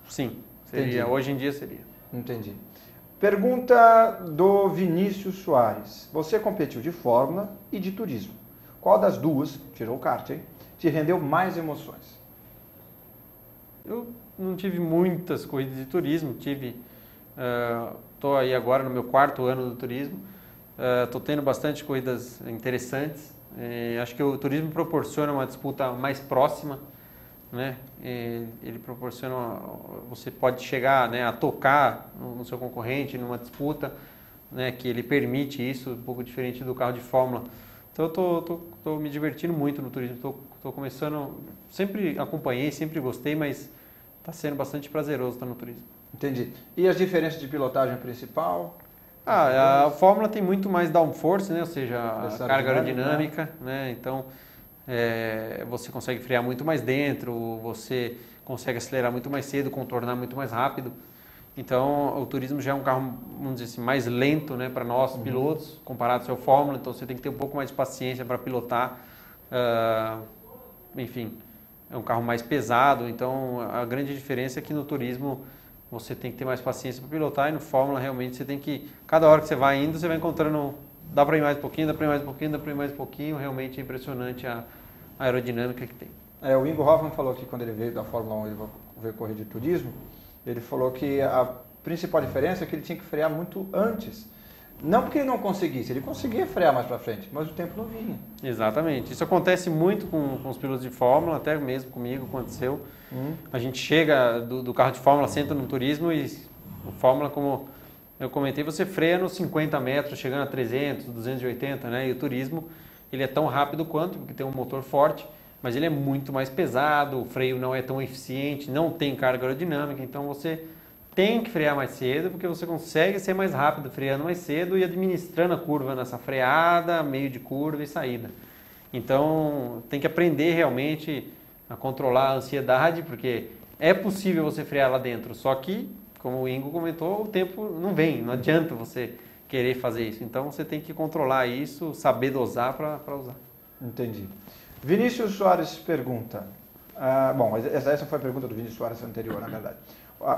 Speaker 2: Sim, seria. Hoje em dia seria.
Speaker 1: Entendi. Pergunta do Vinícius Soares. Você competiu de Fórmula e de turismo. Qual das duas, tirou o kart, hein, te rendeu mais emoções?
Speaker 2: Eu não tive muitas corridas de turismo, estou aí agora no meu 4º ano do turismo. Estou tendo bastante corridas interessantes. Acho que o turismo proporciona uma disputa mais próxima, né? Ele proporciona, você pode chegar, né, a tocar no seu concorrente numa disputa, né, que ele permite isso, um pouco diferente do carro de Fórmula. Então eu estou me divertindo muito no turismo. Estou começando, sempre acompanhei, sempre gostei, mas está sendo bastante prazeroso estar no turismo.
Speaker 1: Entendi. E as diferenças de pilotagem principal?
Speaker 2: A Fórmula tem muito mais downforce, né? Ou seja, a carga aerodinâmica, né? Então, você consegue frear muito mais dentro, você consegue acelerar muito mais cedo, contornar muito mais rápido. Então, o turismo já é um carro, vamos dizer assim, mais lento, né, para nós pilotos, comparado ao Fórmula. Então, você tem que ter um pouco mais de paciência para pilotar. Enfim, é um carro mais pesado. Então, a grande diferença é que no turismo você tem que ter mais paciência para pilotar, e no Fórmula realmente você tem que, cada hora que você vai indo, você vai encontrando, dá para ir mais um pouquinho, dá para ir mais um pouquinho, dá para ir mais um pouquinho, realmente é impressionante a aerodinâmica que tem.
Speaker 1: O Ingo Hoffmann falou que quando ele veio da Fórmula 1, ele veio correr de turismo, ele falou que a principal diferença é que ele tinha que frear muito antes. Não porque ele não conseguisse, ele conseguia frear mais para frente, mas o tempo não vinha.
Speaker 2: Exatamente. Isso acontece muito com os pilotos de Fórmula, até mesmo comigo aconteceu. A gente chega do carro de Fórmula, senta no turismo e o Fórmula, como eu comentei, você freia nos 50 metros, chegando a 300, 280, né? E o turismo, ele é tão rápido quanto, porque tem um motor forte, mas ele é muito mais pesado, o freio não é tão eficiente, não tem carga aerodinâmica, então você tem que frear mais cedo, porque você consegue ser mais rápido freando mais cedo e administrando a curva nessa freada, meio de curva e saída. Então, tem que aprender realmente a controlar a ansiedade, porque é possível você frear lá dentro, só que, como o Ingo comentou, o tempo não vem, não adianta você querer fazer isso. Então, você tem que controlar isso, saber dosar para usar.
Speaker 1: Entendi. Vinícius Soares pergunta, essa foi a pergunta do Vinícius Soares anterior, na verdade.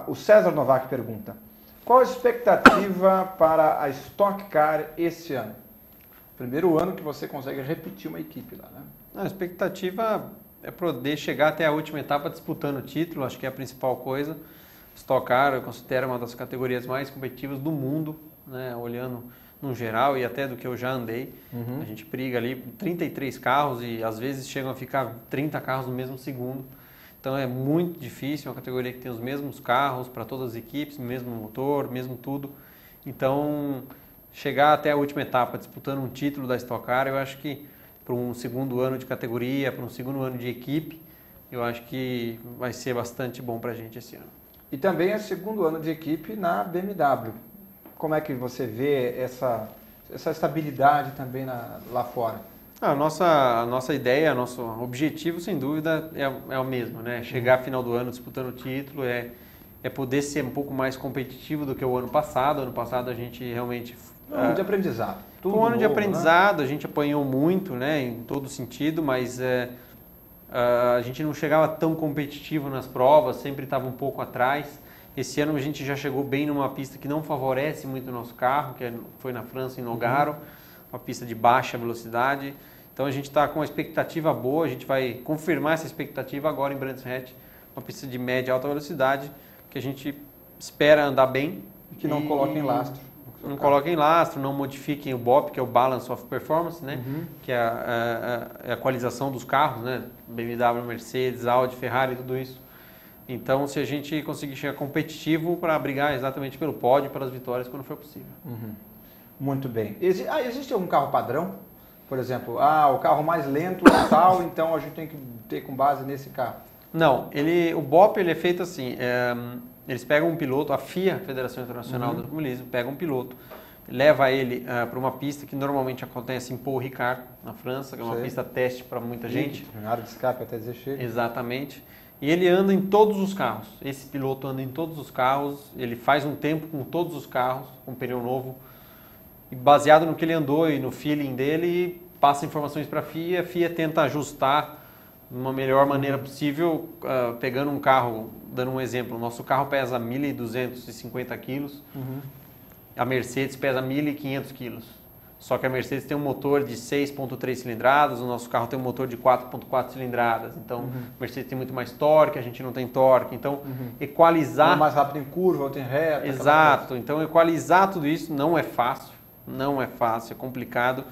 Speaker 1: O César Novak pergunta, qual a expectativa para a Stock Car esse ano? Primeiro ano que você consegue repetir uma equipe lá, né?
Speaker 2: A expectativa é poder chegar até a última etapa disputando o título, acho que é a principal coisa. Stock Car eu considero uma das categorias mais competitivas do mundo, né? Olhando no geral e até do que eu já andei. A gente briga ali 33 carros e às vezes chegam a ficar 30 carros no mesmo segundo. Então é muito difícil, é uma categoria que tem os mesmos carros para todas as equipes, mesmo motor, mesmo tudo. Então, chegar até a última etapa disputando um título da Stock Car, eu acho que para um segundo ano de categoria, para um segundo ano de equipe, eu acho que vai ser bastante bom para a gente esse ano.
Speaker 1: E também é segundo ano de equipe na BMW. Como é que você vê essa estabilidade também lá fora?
Speaker 2: A nossa ideia, nosso objetivo, sem dúvida, é o mesmo, né? Chegar ao final do ano disputando o título, é poder ser um pouco mais competitivo do que o ano passado. Ano passado a gente realmente...
Speaker 1: Um ano de aprendizado.
Speaker 2: Foi um ano de aprendizado, né? A gente apanhou muito, né? Em todo sentido, mas a gente não chegava tão competitivo nas provas, sempre estava um pouco atrás. Esse ano a gente já chegou bem numa pista que não favorece muito o nosso carro, que foi na França, em Nogaro, uma pista de baixa velocidade. Então a gente está com uma expectativa boa, a gente vai confirmar essa expectativa agora em Brands Hatch, uma pista de média e alta velocidade, que a gente espera andar bem.
Speaker 1: E que não coloquem lastro.
Speaker 2: Não coloquem lastro, não modifiquem o BOP, que é o Balance of Performance, né? Que é a equalização dos carros, né? BMW, Mercedes, Audi, Ferrari, tudo isso. Então, se a gente conseguir chegar competitivo para brigar exatamente pelo pódio, pelas vitórias, quando for possível.
Speaker 1: Muito bem. Existe algum carro padrão? Por exemplo, o carro mais lento é tal, então a gente tem que ter com base nesse carro.
Speaker 2: Não, o BOP ele é feito assim, eles pegam um piloto, a FIA, Federação Internacional do Automobilismo, pega um piloto, leva ele para uma pista que normalmente acontece em Paul Ricard, na França, que é uma pista teste para muita gente.
Speaker 1: Na área de escape até dizer chega.
Speaker 2: Exatamente. E ele anda em todos os carros. Esse piloto anda em todos os carros, ele faz um tempo com todos os carros, com pneu novo. E baseado no que ele andou e no feeling dele, passa informações para a FIA tenta ajustar de uma melhor maneira possível, pegando um carro, dando um exemplo, o nosso carro pesa 1.250 quilos, a Mercedes pesa 1.500 quilos. Só que a Mercedes tem um motor de 6.3 cilindradas, o nosso carro tem um motor de 4.4 cilindradas. Então, a Mercedes tem muito mais torque, a gente não tem torque. Então, equalizar...
Speaker 1: Um mais rápido em curva, outro em reta.
Speaker 2: Exato. Então, equalizar tudo isso não é fácil. Não é fácil, é complicado.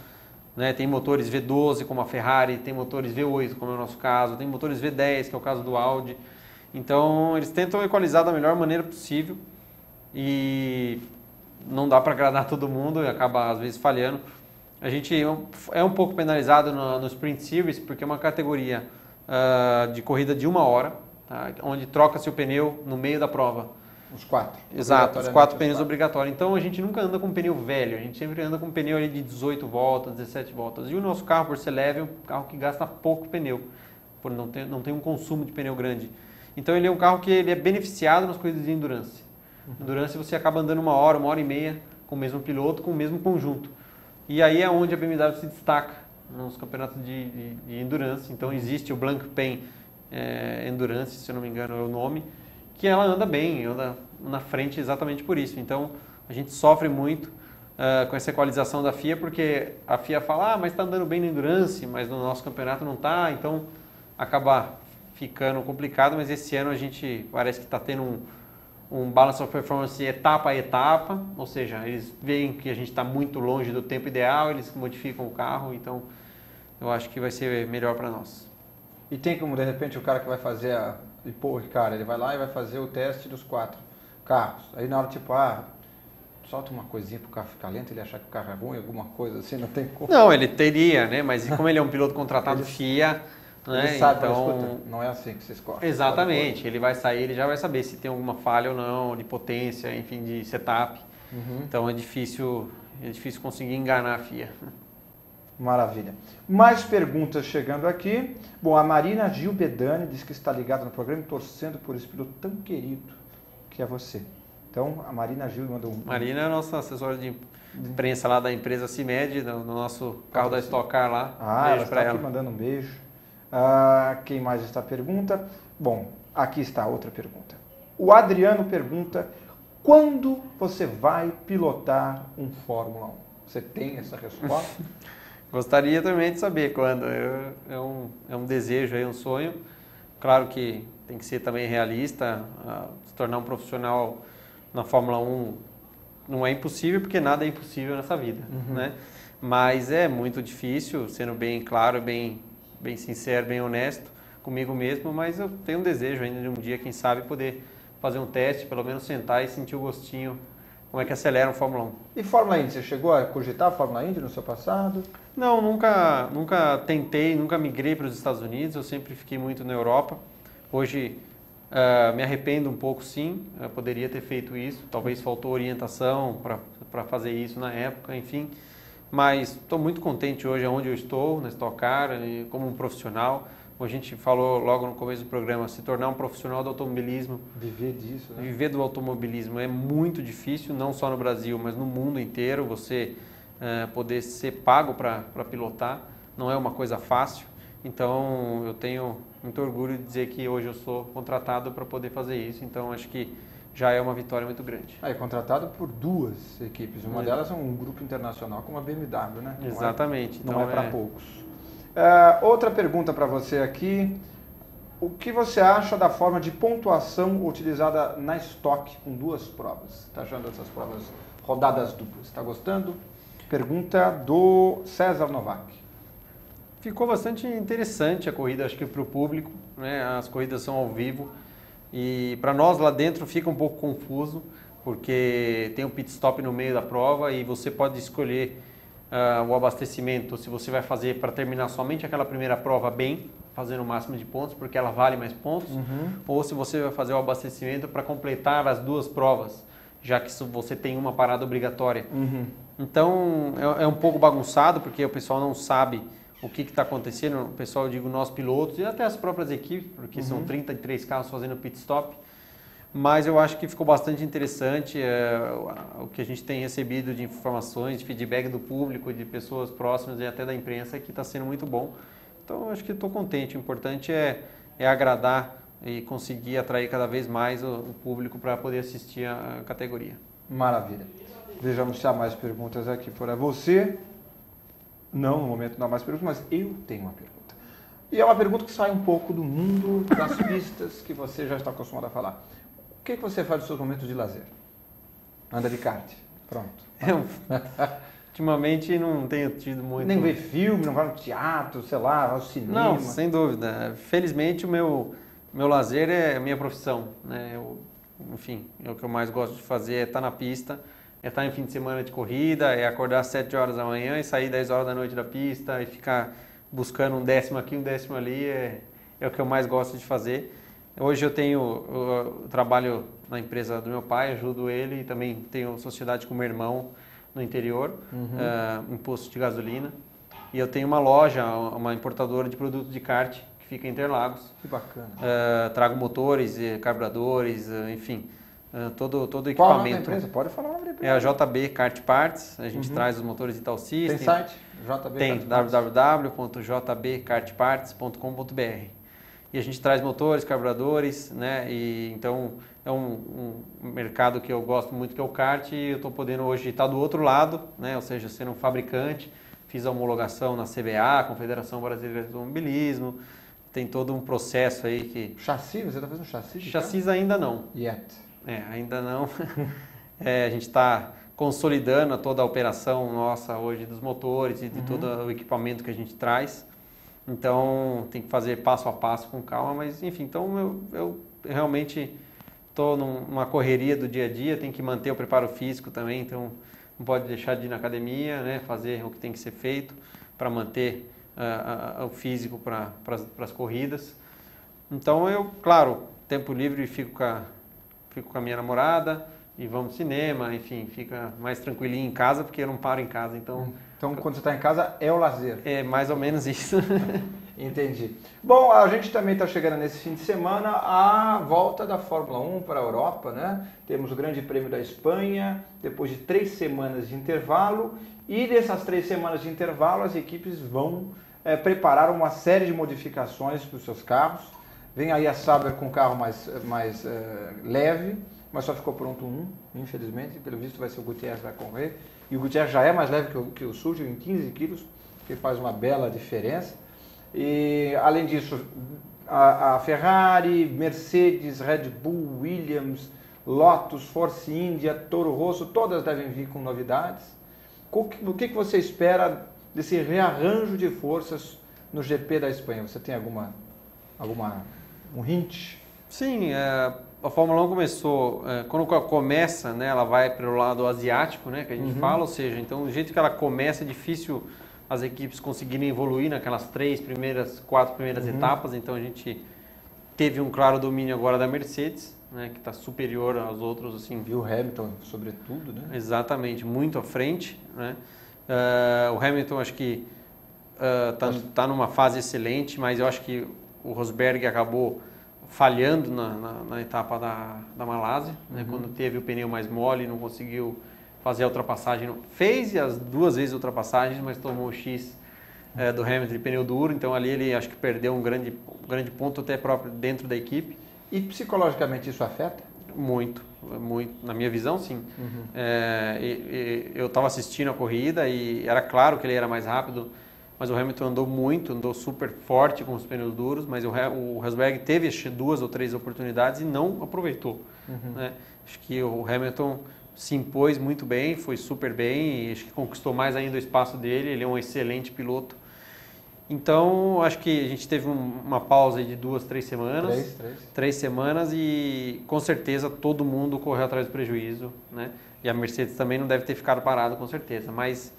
Speaker 2: Né? Tem motores V12, como a Ferrari, tem motores V8, como é o nosso caso, tem motores V10, que é o caso do Audi. Então, eles tentam equalizar da melhor maneira possível e não dá para agradar todo mundo e acaba, às vezes, falhando. A gente é um pouco penalizado no Sprint Series, porque é uma categoria de corrida de 1 hora, tá? Onde troca-se o pneu no meio da prova.
Speaker 1: Os 4.
Speaker 2: Exato, os 4 pneus obrigatórios. Então a gente nunca anda com pneu velho, a gente sempre anda com pneu ali de 18 voltas, 17 voltas. E o nosso carro, por ser leve, é um carro que gasta pouco pneu, por não tem um consumo de pneu grande. Então ele é um carro que ele é beneficiado nas corridas de endurance. Endurance você acaba andando 1 hora, 1h30 com o mesmo piloto, com o mesmo conjunto. E aí é onde a BMW se destaca nos campeonatos de endurance. Então existe o Blancpain Endurance, se eu não me engano é o nome, que ela anda bem, anda na frente exatamente por isso. Então, a gente sofre muito com essa equalização da FIA, porque a FIA fala, mas está andando bem no Endurance, mas no nosso campeonato não está, então acaba ficando complicado, mas esse ano a gente parece que está tendo um balance of performance etapa a etapa, ou seja, eles veem que a gente está muito longe do tempo ideal, eles modificam o carro, então eu acho que vai ser melhor para nós.
Speaker 1: E tem como, de repente, o cara que vai fazer cara, ele vai lá e vai fazer o teste dos 4 carros. Aí na hora, solta uma coisinha pro carro ficar lento, ele achar que o carro é ruim, alguma coisa assim, não tem como.
Speaker 2: Não, ele teria, né? Mas como ele é um piloto contratado FIA, né?
Speaker 1: Ele sabe,
Speaker 2: então,
Speaker 1: escuta, não é assim que você escolhe.
Speaker 2: Exatamente, ele vai sair, ele já vai saber se tem alguma falha ou não, de potência, enfim, de setup. Então é difícil conseguir enganar a FIA.
Speaker 1: Maravilha. Mais perguntas chegando aqui. Bom, a Marina Gil Bedani diz que está ligada no programa e torcendo por esse piloto tão querido que é você. Então, a Marina Gil mandou um...
Speaker 2: Marina é a nossa assessora de imprensa lá da empresa CIMED, do nosso carro da Stock Car lá.
Speaker 1: Beijo para ela. Aqui mandando um beijo. Quem mais está pergunta? Bom, aqui está outra pergunta. O Adriano pergunta, quando você vai pilotar um Fórmula 1? Você tem essa resposta?
Speaker 2: Gostaria também de saber quando. É um desejo, é um sonho. Claro que tem que ser também realista. Se tornar um profissional na Fórmula 1 não é impossível, porque nada é impossível nessa vida, né? Mas é muito difícil, sendo bem claro, bem sincero, bem honesto comigo mesmo, mas eu tenho um desejo ainda de um dia, quem sabe, poder fazer um teste, pelo menos sentar e sentir o gostinho, como é que acelera um Fórmula 1.
Speaker 1: E Fórmula Indy, você chegou a cogitar a Fórmula Indy no seu passado?
Speaker 2: Não, nunca tentei, nunca migrei para os Estados Unidos, eu sempre fiquei muito na Europa. Hoje me arrependo um pouco, sim, eu poderia ter feito isso, talvez faltou orientação para fazer isso na época, enfim. Mas estou muito contente hoje onde eu estou, na Stock Car, como um profissional. Como a gente falou logo no começo do programa, se tornar um profissional do automobilismo.
Speaker 1: Viver disso, né?
Speaker 2: Viver do automobilismo é muito difícil, não só no Brasil, mas no mundo inteiro. Você poder ser pago para pilotar não é uma coisa fácil. Então eu tenho muito orgulho de dizer que hoje eu sou contratado para poder fazer isso. Então acho que já é uma vitória muito grande.
Speaker 1: É contratado por 2 equipes. Uma delas é um grupo internacional como a BMW, né?
Speaker 2: Exatamente.
Speaker 1: Não é para poucos. Outra pergunta para você aqui. O que você acha da forma de pontuação utilizada na Stock com 2 provas? Está achando essas provas rodadas duplas? Está gostando? Pergunta do César Novak.
Speaker 2: Ficou bastante interessante a corrida, acho que para o público, né? As corridas são ao vivo e para nós lá dentro fica um pouco confuso, porque tem um pit stop no meio da prova e você pode escolher o abastecimento, se você vai fazer para terminar somente aquela primeira prova bem, fazendo o máximo de pontos, porque ela vale mais pontos, ou se você vai fazer o abastecimento para completar as 2 provas, já que você tem uma parada obrigatória. Então, é um pouco bagunçado, porque o pessoal não sabe o que está acontecendo. O pessoal, eu digo, nós pilotos e até as próprias equipes, porque são 33 carros fazendo pit stop. Mas eu acho que ficou bastante interessante o que a gente tem recebido de informações, de feedback do público, de pessoas próximas e até da imprensa, que está sendo muito bom. Então, eu acho que estou contente. O importante é agradar e conseguir atrair cada vez mais o público para poder assistir a categoria.
Speaker 1: Maravilha. Vejamos se há mais perguntas aqui para você. Não, no momento não há mais perguntas, mas eu tenho uma pergunta. E é uma pergunta que sai um pouco do mundo das pistas que você já está acostumado a falar. O que você faz nos seus momentos de lazer? Anda de kart. Pronto.
Speaker 2: Ultimamente não tenho tido muito...
Speaker 1: Nem ver filme, não vai no teatro, sei lá, vai ao cinema.
Speaker 2: Não, sem dúvida. Felizmente o meu lazer é a minha profissão, né? Enfim, o que eu mais gosto de fazer é estar na pista, é estar em fim de semana de corrida, é acordar às 7 horas da manhã e sair 10 horas da noite da pista e ficar buscando um décimo aqui, um décimo ali, é o que eu mais gosto de fazer. Hoje eu trabalho na empresa do meu pai, ajudo ele e também tenho sociedade com meu irmão no interior, em posto de gasolina. E eu tenho uma loja, uma importadora de produtos de kart que fica em Interlagos.
Speaker 1: Que bacana.
Speaker 2: Trago motores, carburadores, enfim, todo o equipamento.
Speaker 1: Qual é o nome da empresa? Pode falar o nome da empresa.
Speaker 2: É a JB Kart Parts, a gente traz os motores Ital System.
Speaker 1: Tem site? JB
Speaker 2: Tem, www.jbkartparts.com.br. E a gente traz motores, carburadores, né? E então é um mercado que eu gosto muito, que é o kart, e eu estou podendo hoje estar do outro lado, né? Ou seja, sendo um fabricante. Fiz a homologação na CBA, Confederação Brasileira de Automobilismo. Tem todo um processo aí que...
Speaker 1: Chassi? Você está fazendo chassi?
Speaker 2: Chassis ainda não.
Speaker 1: Yet.
Speaker 2: Ainda não. A gente está consolidando toda a operação nossa hoje dos motores e de todo o equipamento que a gente traz. Então, tem que fazer passo a passo com calma, mas enfim, então eu realmente estou numa correria do dia a dia, tem que manter o preparo físico também, então não pode deixar de ir na academia, né, fazer o que tem que ser feito para manter o físico para as corridas. Então, claro, tempo livre fico com a minha namorada e vamos ao cinema, enfim, fica mais tranquilinho em casa, porque eu não paro em casa, então...
Speaker 1: Então, quando você está em casa, é o lazer.
Speaker 2: É mais ou menos isso.
Speaker 1: Entendi. Bom, a gente também está chegando nesse fim de semana a volta da Fórmula 1 para a Europa, né? Temos o Grande Prêmio da Espanha, depois de 3 semanas de intervalo, e dessas 3 semanas de intervalo, as equipes vão preparar uma série de modificações para os seus carros. Vem aí a Sauber com um carro mais leve, mas só ficou pronto um, infelizmente, pelo visto vai ser o Gutiérrez que vai correr. E o Gutiérrez já é mais leve que o Sul, em 15 quilos, que faz uma bela diferença. E, além disso, a Ferrari, Mercedes, Red Bull, Williams, Lotus, Force India, Toro Rosso, todas devem vir com novidades. O que você espera desse rearranjo de forças no GP da Espanha? Você tem um hint?
Speaker 2: Sim, a Fórmula 1 começou, quando começa, né, ela vai para o lado asiático, né, que a gente fala, ou seja, então do jeito que ela começa é difícil as equipes conseguirem evoluir naquelas 4 primeiras etapas, então a gente teve um claro domínio agora da Mercedes, né, que está superior aos outros, assim.
Speaker 1: Viu o Hamilton, sobretudo, né?
Speaker 2: Exatamente, muito à frente, né? O Hamilton acho que está numa fase excelente, mas eu acho que o Rosberg acabou falhando na etapa da Malásia, né? Quando teve o pneu mais mole, não conseguiu fazer a ultrapassagem. Fez as 2 vezes ultrapassagens, mas tomou o X do Hamilton de pneu duro, então ali ele acho que perdeu um grande ponto até próprio dentro da equipe.
Speaker 1: E psicologicamente isso afeta?
Speaker 2: Muito, na minha visão sim. Eu estava assistindo a corrida e era claro que ele era mais rápido, mas o Hamilton andou super forte com os pneus duros, mas o Rosberg teve 2 ou 3 oportunidades e não aproveitou. Né? Acho que o Hamilton se impôs muito bem, foi super bem e acho que conquistou mais ainda o espaço dele, ele é um excelente piloto. Então, acho que a gente teve uma pausa de 2, 3 semanas. 3 semanas e com certeza todo mundo correu atrás do prejuízo, né? E a Mercedes também não deve ter ficado parada, com certeza. Mas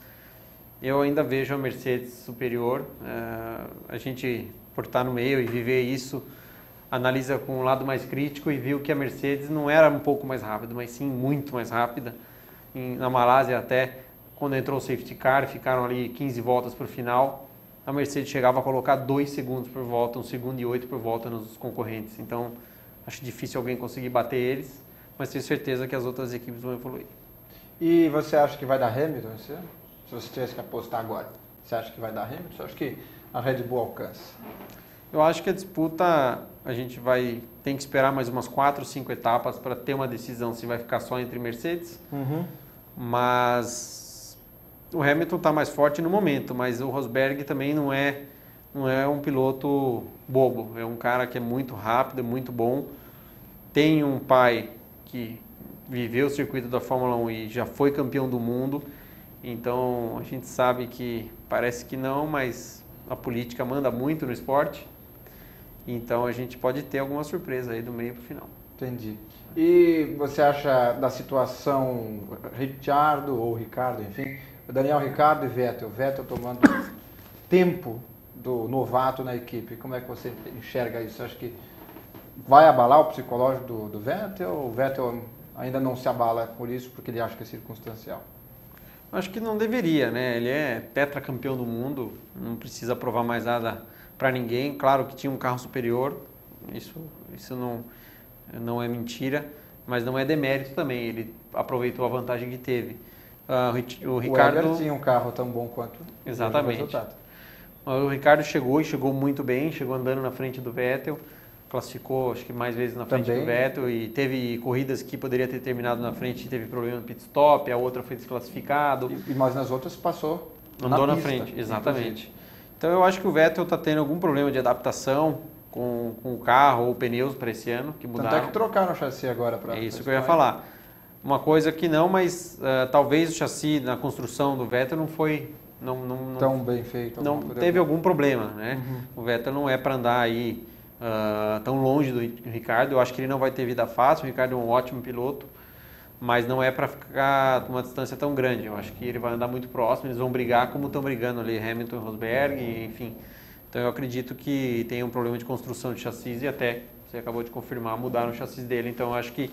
Speaker 2: eu ainda vejo a Mercedes superior. A gente, por estar no meio e viver isso, analisa com um lado mais crítico e viu que a Mercedes não era um pouco mais rápida, mas sim muito mais rápida. Na Malásia até, quando entrou o safety car, ficaram ali 15 voltas para o final. A Mercedes chegava a colocar 2 segundos por volta, 1 segundo e 8 por volta nos concorrentes. Então, acho difícil alguém conseguir bater eles, mas tenho certeza que as outras equipes vão evoluir.
Speaker 1: E você acha que vai dar Hamilton esse ano? Se você tivesse que apostar agora, você acha que vai dar Hamilton? Você acha que a Red Bull alcança?
Speaker 2: Eu acho que a disputa, a gente tem que esperar mais umas 4, 5 etapas para ter uma decisão se vai ficar só entre Mercedes, mas o Hamilton está mais forte no momento, mas o Rosberg também não é um piloto bobo. É um cara que é muito rápido, é muito bom. Tem um pai que viveu o circuito da Fórmula 1 e já foi campeão do mundo. Então a gente sabe que parece que não, mas a política manda muito no esporte. Então a gente pode ter alguma surpresa aí do meio para o final.
Speaker 1: Entendi. E você acha da situação Ricardo, enfim, Daniel Ricciardo e Vettel tomando tempo do novato na equipe, como é que você enxerga isso? Você acha que vai abalar o psicológico do Vettel ou o Vettel ainda não se abala por isso porque ele acha que é circunstancial?
Speaker 2: Acho que não deveria, né? Ele é tetracampeão do mundo, não precisa provar mais nada para ninguém. Claro que tinha um carro superior, isso não é mentira, mas não é demérito também, ele aproveitou a vantagem que teve. O Ricardo
Speaker 1: Weber tinha um carro tão bom quanto
Speaker 2: exatamente. O Ricardo chegou muito bem, chegou andando na frente do Vettel, classificou acho que mais vezes na frente do Vettel e teve corridas que poderia ter terminado na frente e teve problema no pit stop, a outra foi desclassificado.
Speaker 1: Mas nas outras passou
Speaker 2: andou na frente, exatamente. Inclusive. Então eu acho que o Vettel está tendo algum problema de adaptação com o carro ou pneus para esse ano, que mudaram.
Speaker 1: Tanto é que trocaram o chassi agora para...
Speaker 2: É isso que eu ia falar. Uma coisa que não, mas talvez o chassi na construção do Vettel não foi
Speaker 1: tão bem feito.
Speaker 2: Não teve algum problema, né? O Vettel não é para andar aí tão longe do Ricardo. Eu acho que ele não vai ter vida fácil. O Ricardo é um ótimo piloto, mas não é para ficar uma distância tão grande. Eu acho que ele vai andar muito próximo. Eles vão brigar como estão brigando ali, Hamilton e Rosberg, enfim. Então eu acredito que tem um problema de construção de chassis e até você acabou de confirmar, mudaram o chassi dele. Então eu acho que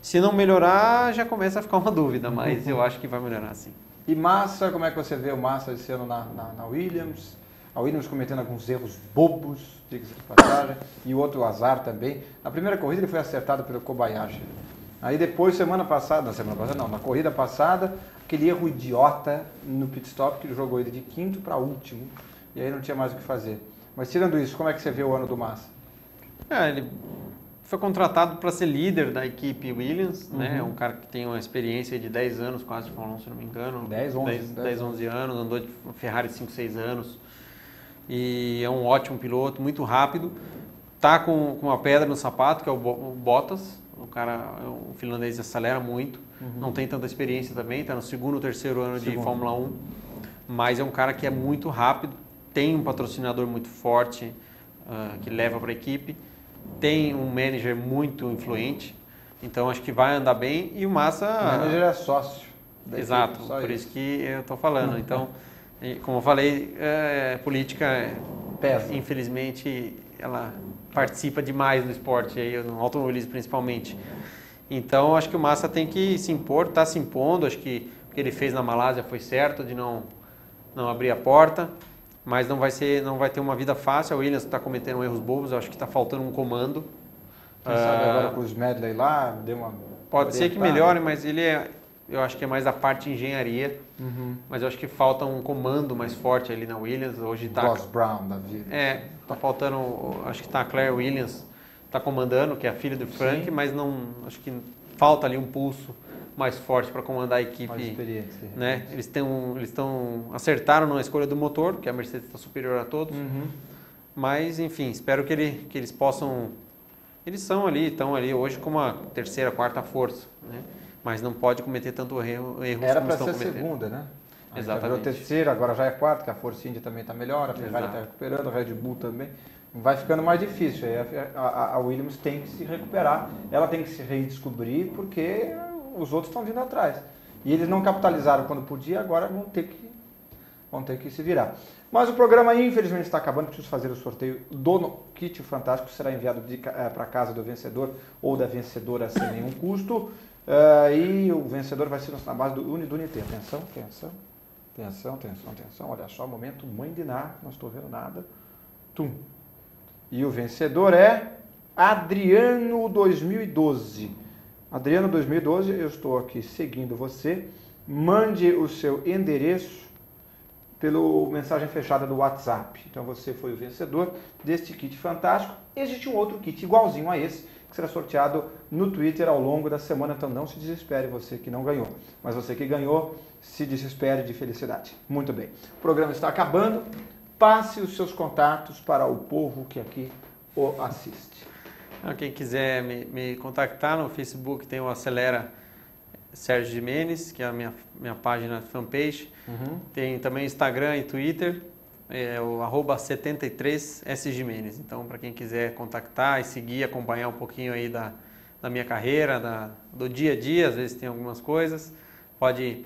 Speaker 2: se não melhorar, já começa a ficar uma dúvida, mas eu acho que vai melhorar sim.
Speaker 1: E Massa, como é que você vê o Massa esse ano na Williams? A Williams cometendo alguns erros bobos, diga-se de passagem, e outro azar também. Na primeira corrida ele foi acertado pelo Kobayashi. Aí depois, na corrida passada, aquele erro idiota no pit stop, que ele jogou ele de quinto para último, e aí não tinha mais o que fazer. Mas tirando isso, como é que você vê o ano do Massa?
Speaker 2: Ele foi contratado para ser líder da equipe Williams, né? É um cara que tem uma experiência de 10 anos quase de Fórmula 1, se não me engano. 10, 11 anos, andou de Ferrari 5, 6 anos. E é um ótimo piloto, muito rápido. Tá com uma pedra no sapato, que é o Bottas. O cara, o finlandês acelera muito. Não tem tanta experiência também, está no segundo ou terceiro ano de Fórmula 1. Mas é um cara que é muito rápido, tem um patrocinador muito forte que leva para a equipe. Tem um manager muito influente, então acho que vai andar bem. E o Massa...
Speaker 1: O manager é sócio da
Speaker 2: exato,
Speaker 1: equipe,
Speaker 2: por isso que eu estou falando. Então, como eu falei, política,
Speaker 1: pesa.
Speaker 2: Infelizmente, ela participa demais no esporte, aí, no automobilismo principalmente. Então, acho que o Massa tem que se impor, está se impondo. Acho que o que ele fez na Malásia foi certo, de não abrir a porta. Mas não vai ter uma vida fácil. A Williams está cometendo erros bobos, eu acho que está faltando um comando.
Speaker 1: Quem sabe agora com os Medley lá, deu uma...
Speaker 2: Pode ser que melhore, mas eu acho que é mais a parte de engenharia. Mas eu acho que falta um comando mais forte ali na Williams. Hoje está...
Speaker 1: Ross Brown da vida.
Speaker 2: Está faltando, acho que está a Claire Williams, está comandando, que é a filha do Frank, mas acho que falta ali um pulso mais forte para comandar a equipe.
Speaker 1: Mais experiência.
Speaker 2: Né? Eles acertaram na escolha do motor, que a Mercedes está superior a todos. Mas, enfim, espero que eles possam... Eles estão ali hoje como a terceira, quarta força, né? Mas não pode cometer tanto erro
Speaker 1: Era
Speaker 2: como
Speaker 1: para
Speaker 2: estão
Speaker 1: ser
Speaker 2: cometendo.
Speaker 1: Segunda, né?
Speaker 2: Exatamente.
Speaker 1: Já virou terceiro, agora já é quarto, que a Force India também está melhor, a Ferrari está recuperando, a Red Bull também. Vai ficando mais difícil. Aí a Williams tem que se recuperar, ela tem que se redescobrir, porque os outros estão vindo atrás. E eles não capitalizaram quando podia, agora vão ter que se virar. Mas o programa, infelizmente, está acabando. Preciso fazer o sorteio do kit fantástico. Será enviado para casa do vencedor ou da vencedora sem nenhum custo. E o vencedor vai ser na base do Unidunité. Atenção. Olha só, momento mãe de Ná. Não estou vendo nada. Tum. E o vencedor é Adriano 2012. Adriano 2012, eu estou aqui seguindo você. Mande o seu endereço pela mensagem fechada do WhatsApp. Então você foi o vencedor deste kit fantástico. Existe um outro kit igualzinho a esse, que será sorteado no Twitter ao longo da semana. Então não se desespere, você que não ganhou. Mas você que ganhou, se desespere de felicidade. Muito bem. O programa está acabando. Passe os seus contatos para o povo que aqui o assiste.
Speaker 2: Quem quiser me contactar no Facebook, tem o Acelera Sérgio Gimenez, que é a minha página fanpage. Tem também Instagram e Twitter, é o @73sgimenez. Então, para quem quiser contactar e seguir, acompanhar um pouquinho aí da minha carreira, do dia a dia, às vezes tem algumas coisas, pode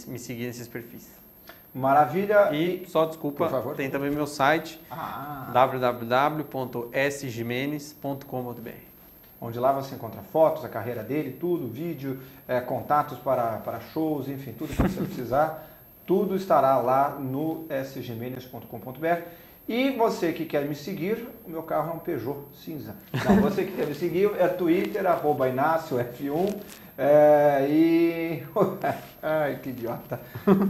Speaker 2: me seguir nesses perfis.
Speaker 1: Maravilha.
Speaker 2: E só desculpa, tem também meu site, www.sgimenez.com.br.
Speaker 1: Onde lá você encontra fotos, a carreira dele, tudo, vídeo, contatos para shows, enfim, tudo que você precisar, tudo estará lá no sgimenez.com.br. E você que quer me seguir, o meu carro é um Peugeot cinza. Não, você que quer me seguir é Twitter, @InácioF1. Ai, que idiota.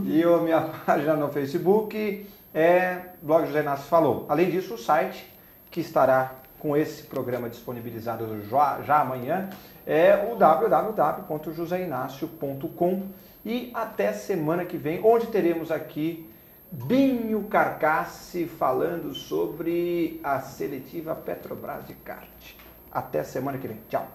Speaker 1: E a minha página no Facebook é Blog José Inácio Falou. Além disso, o site que estará com esse programa disponibilizado já amanhã é o www.joseinaccio.com. E até semana que vem, onde teremos aqui Binho Carcassi falando sobre a seletiva Petrobras de kart. Até semana que vem. Tchau.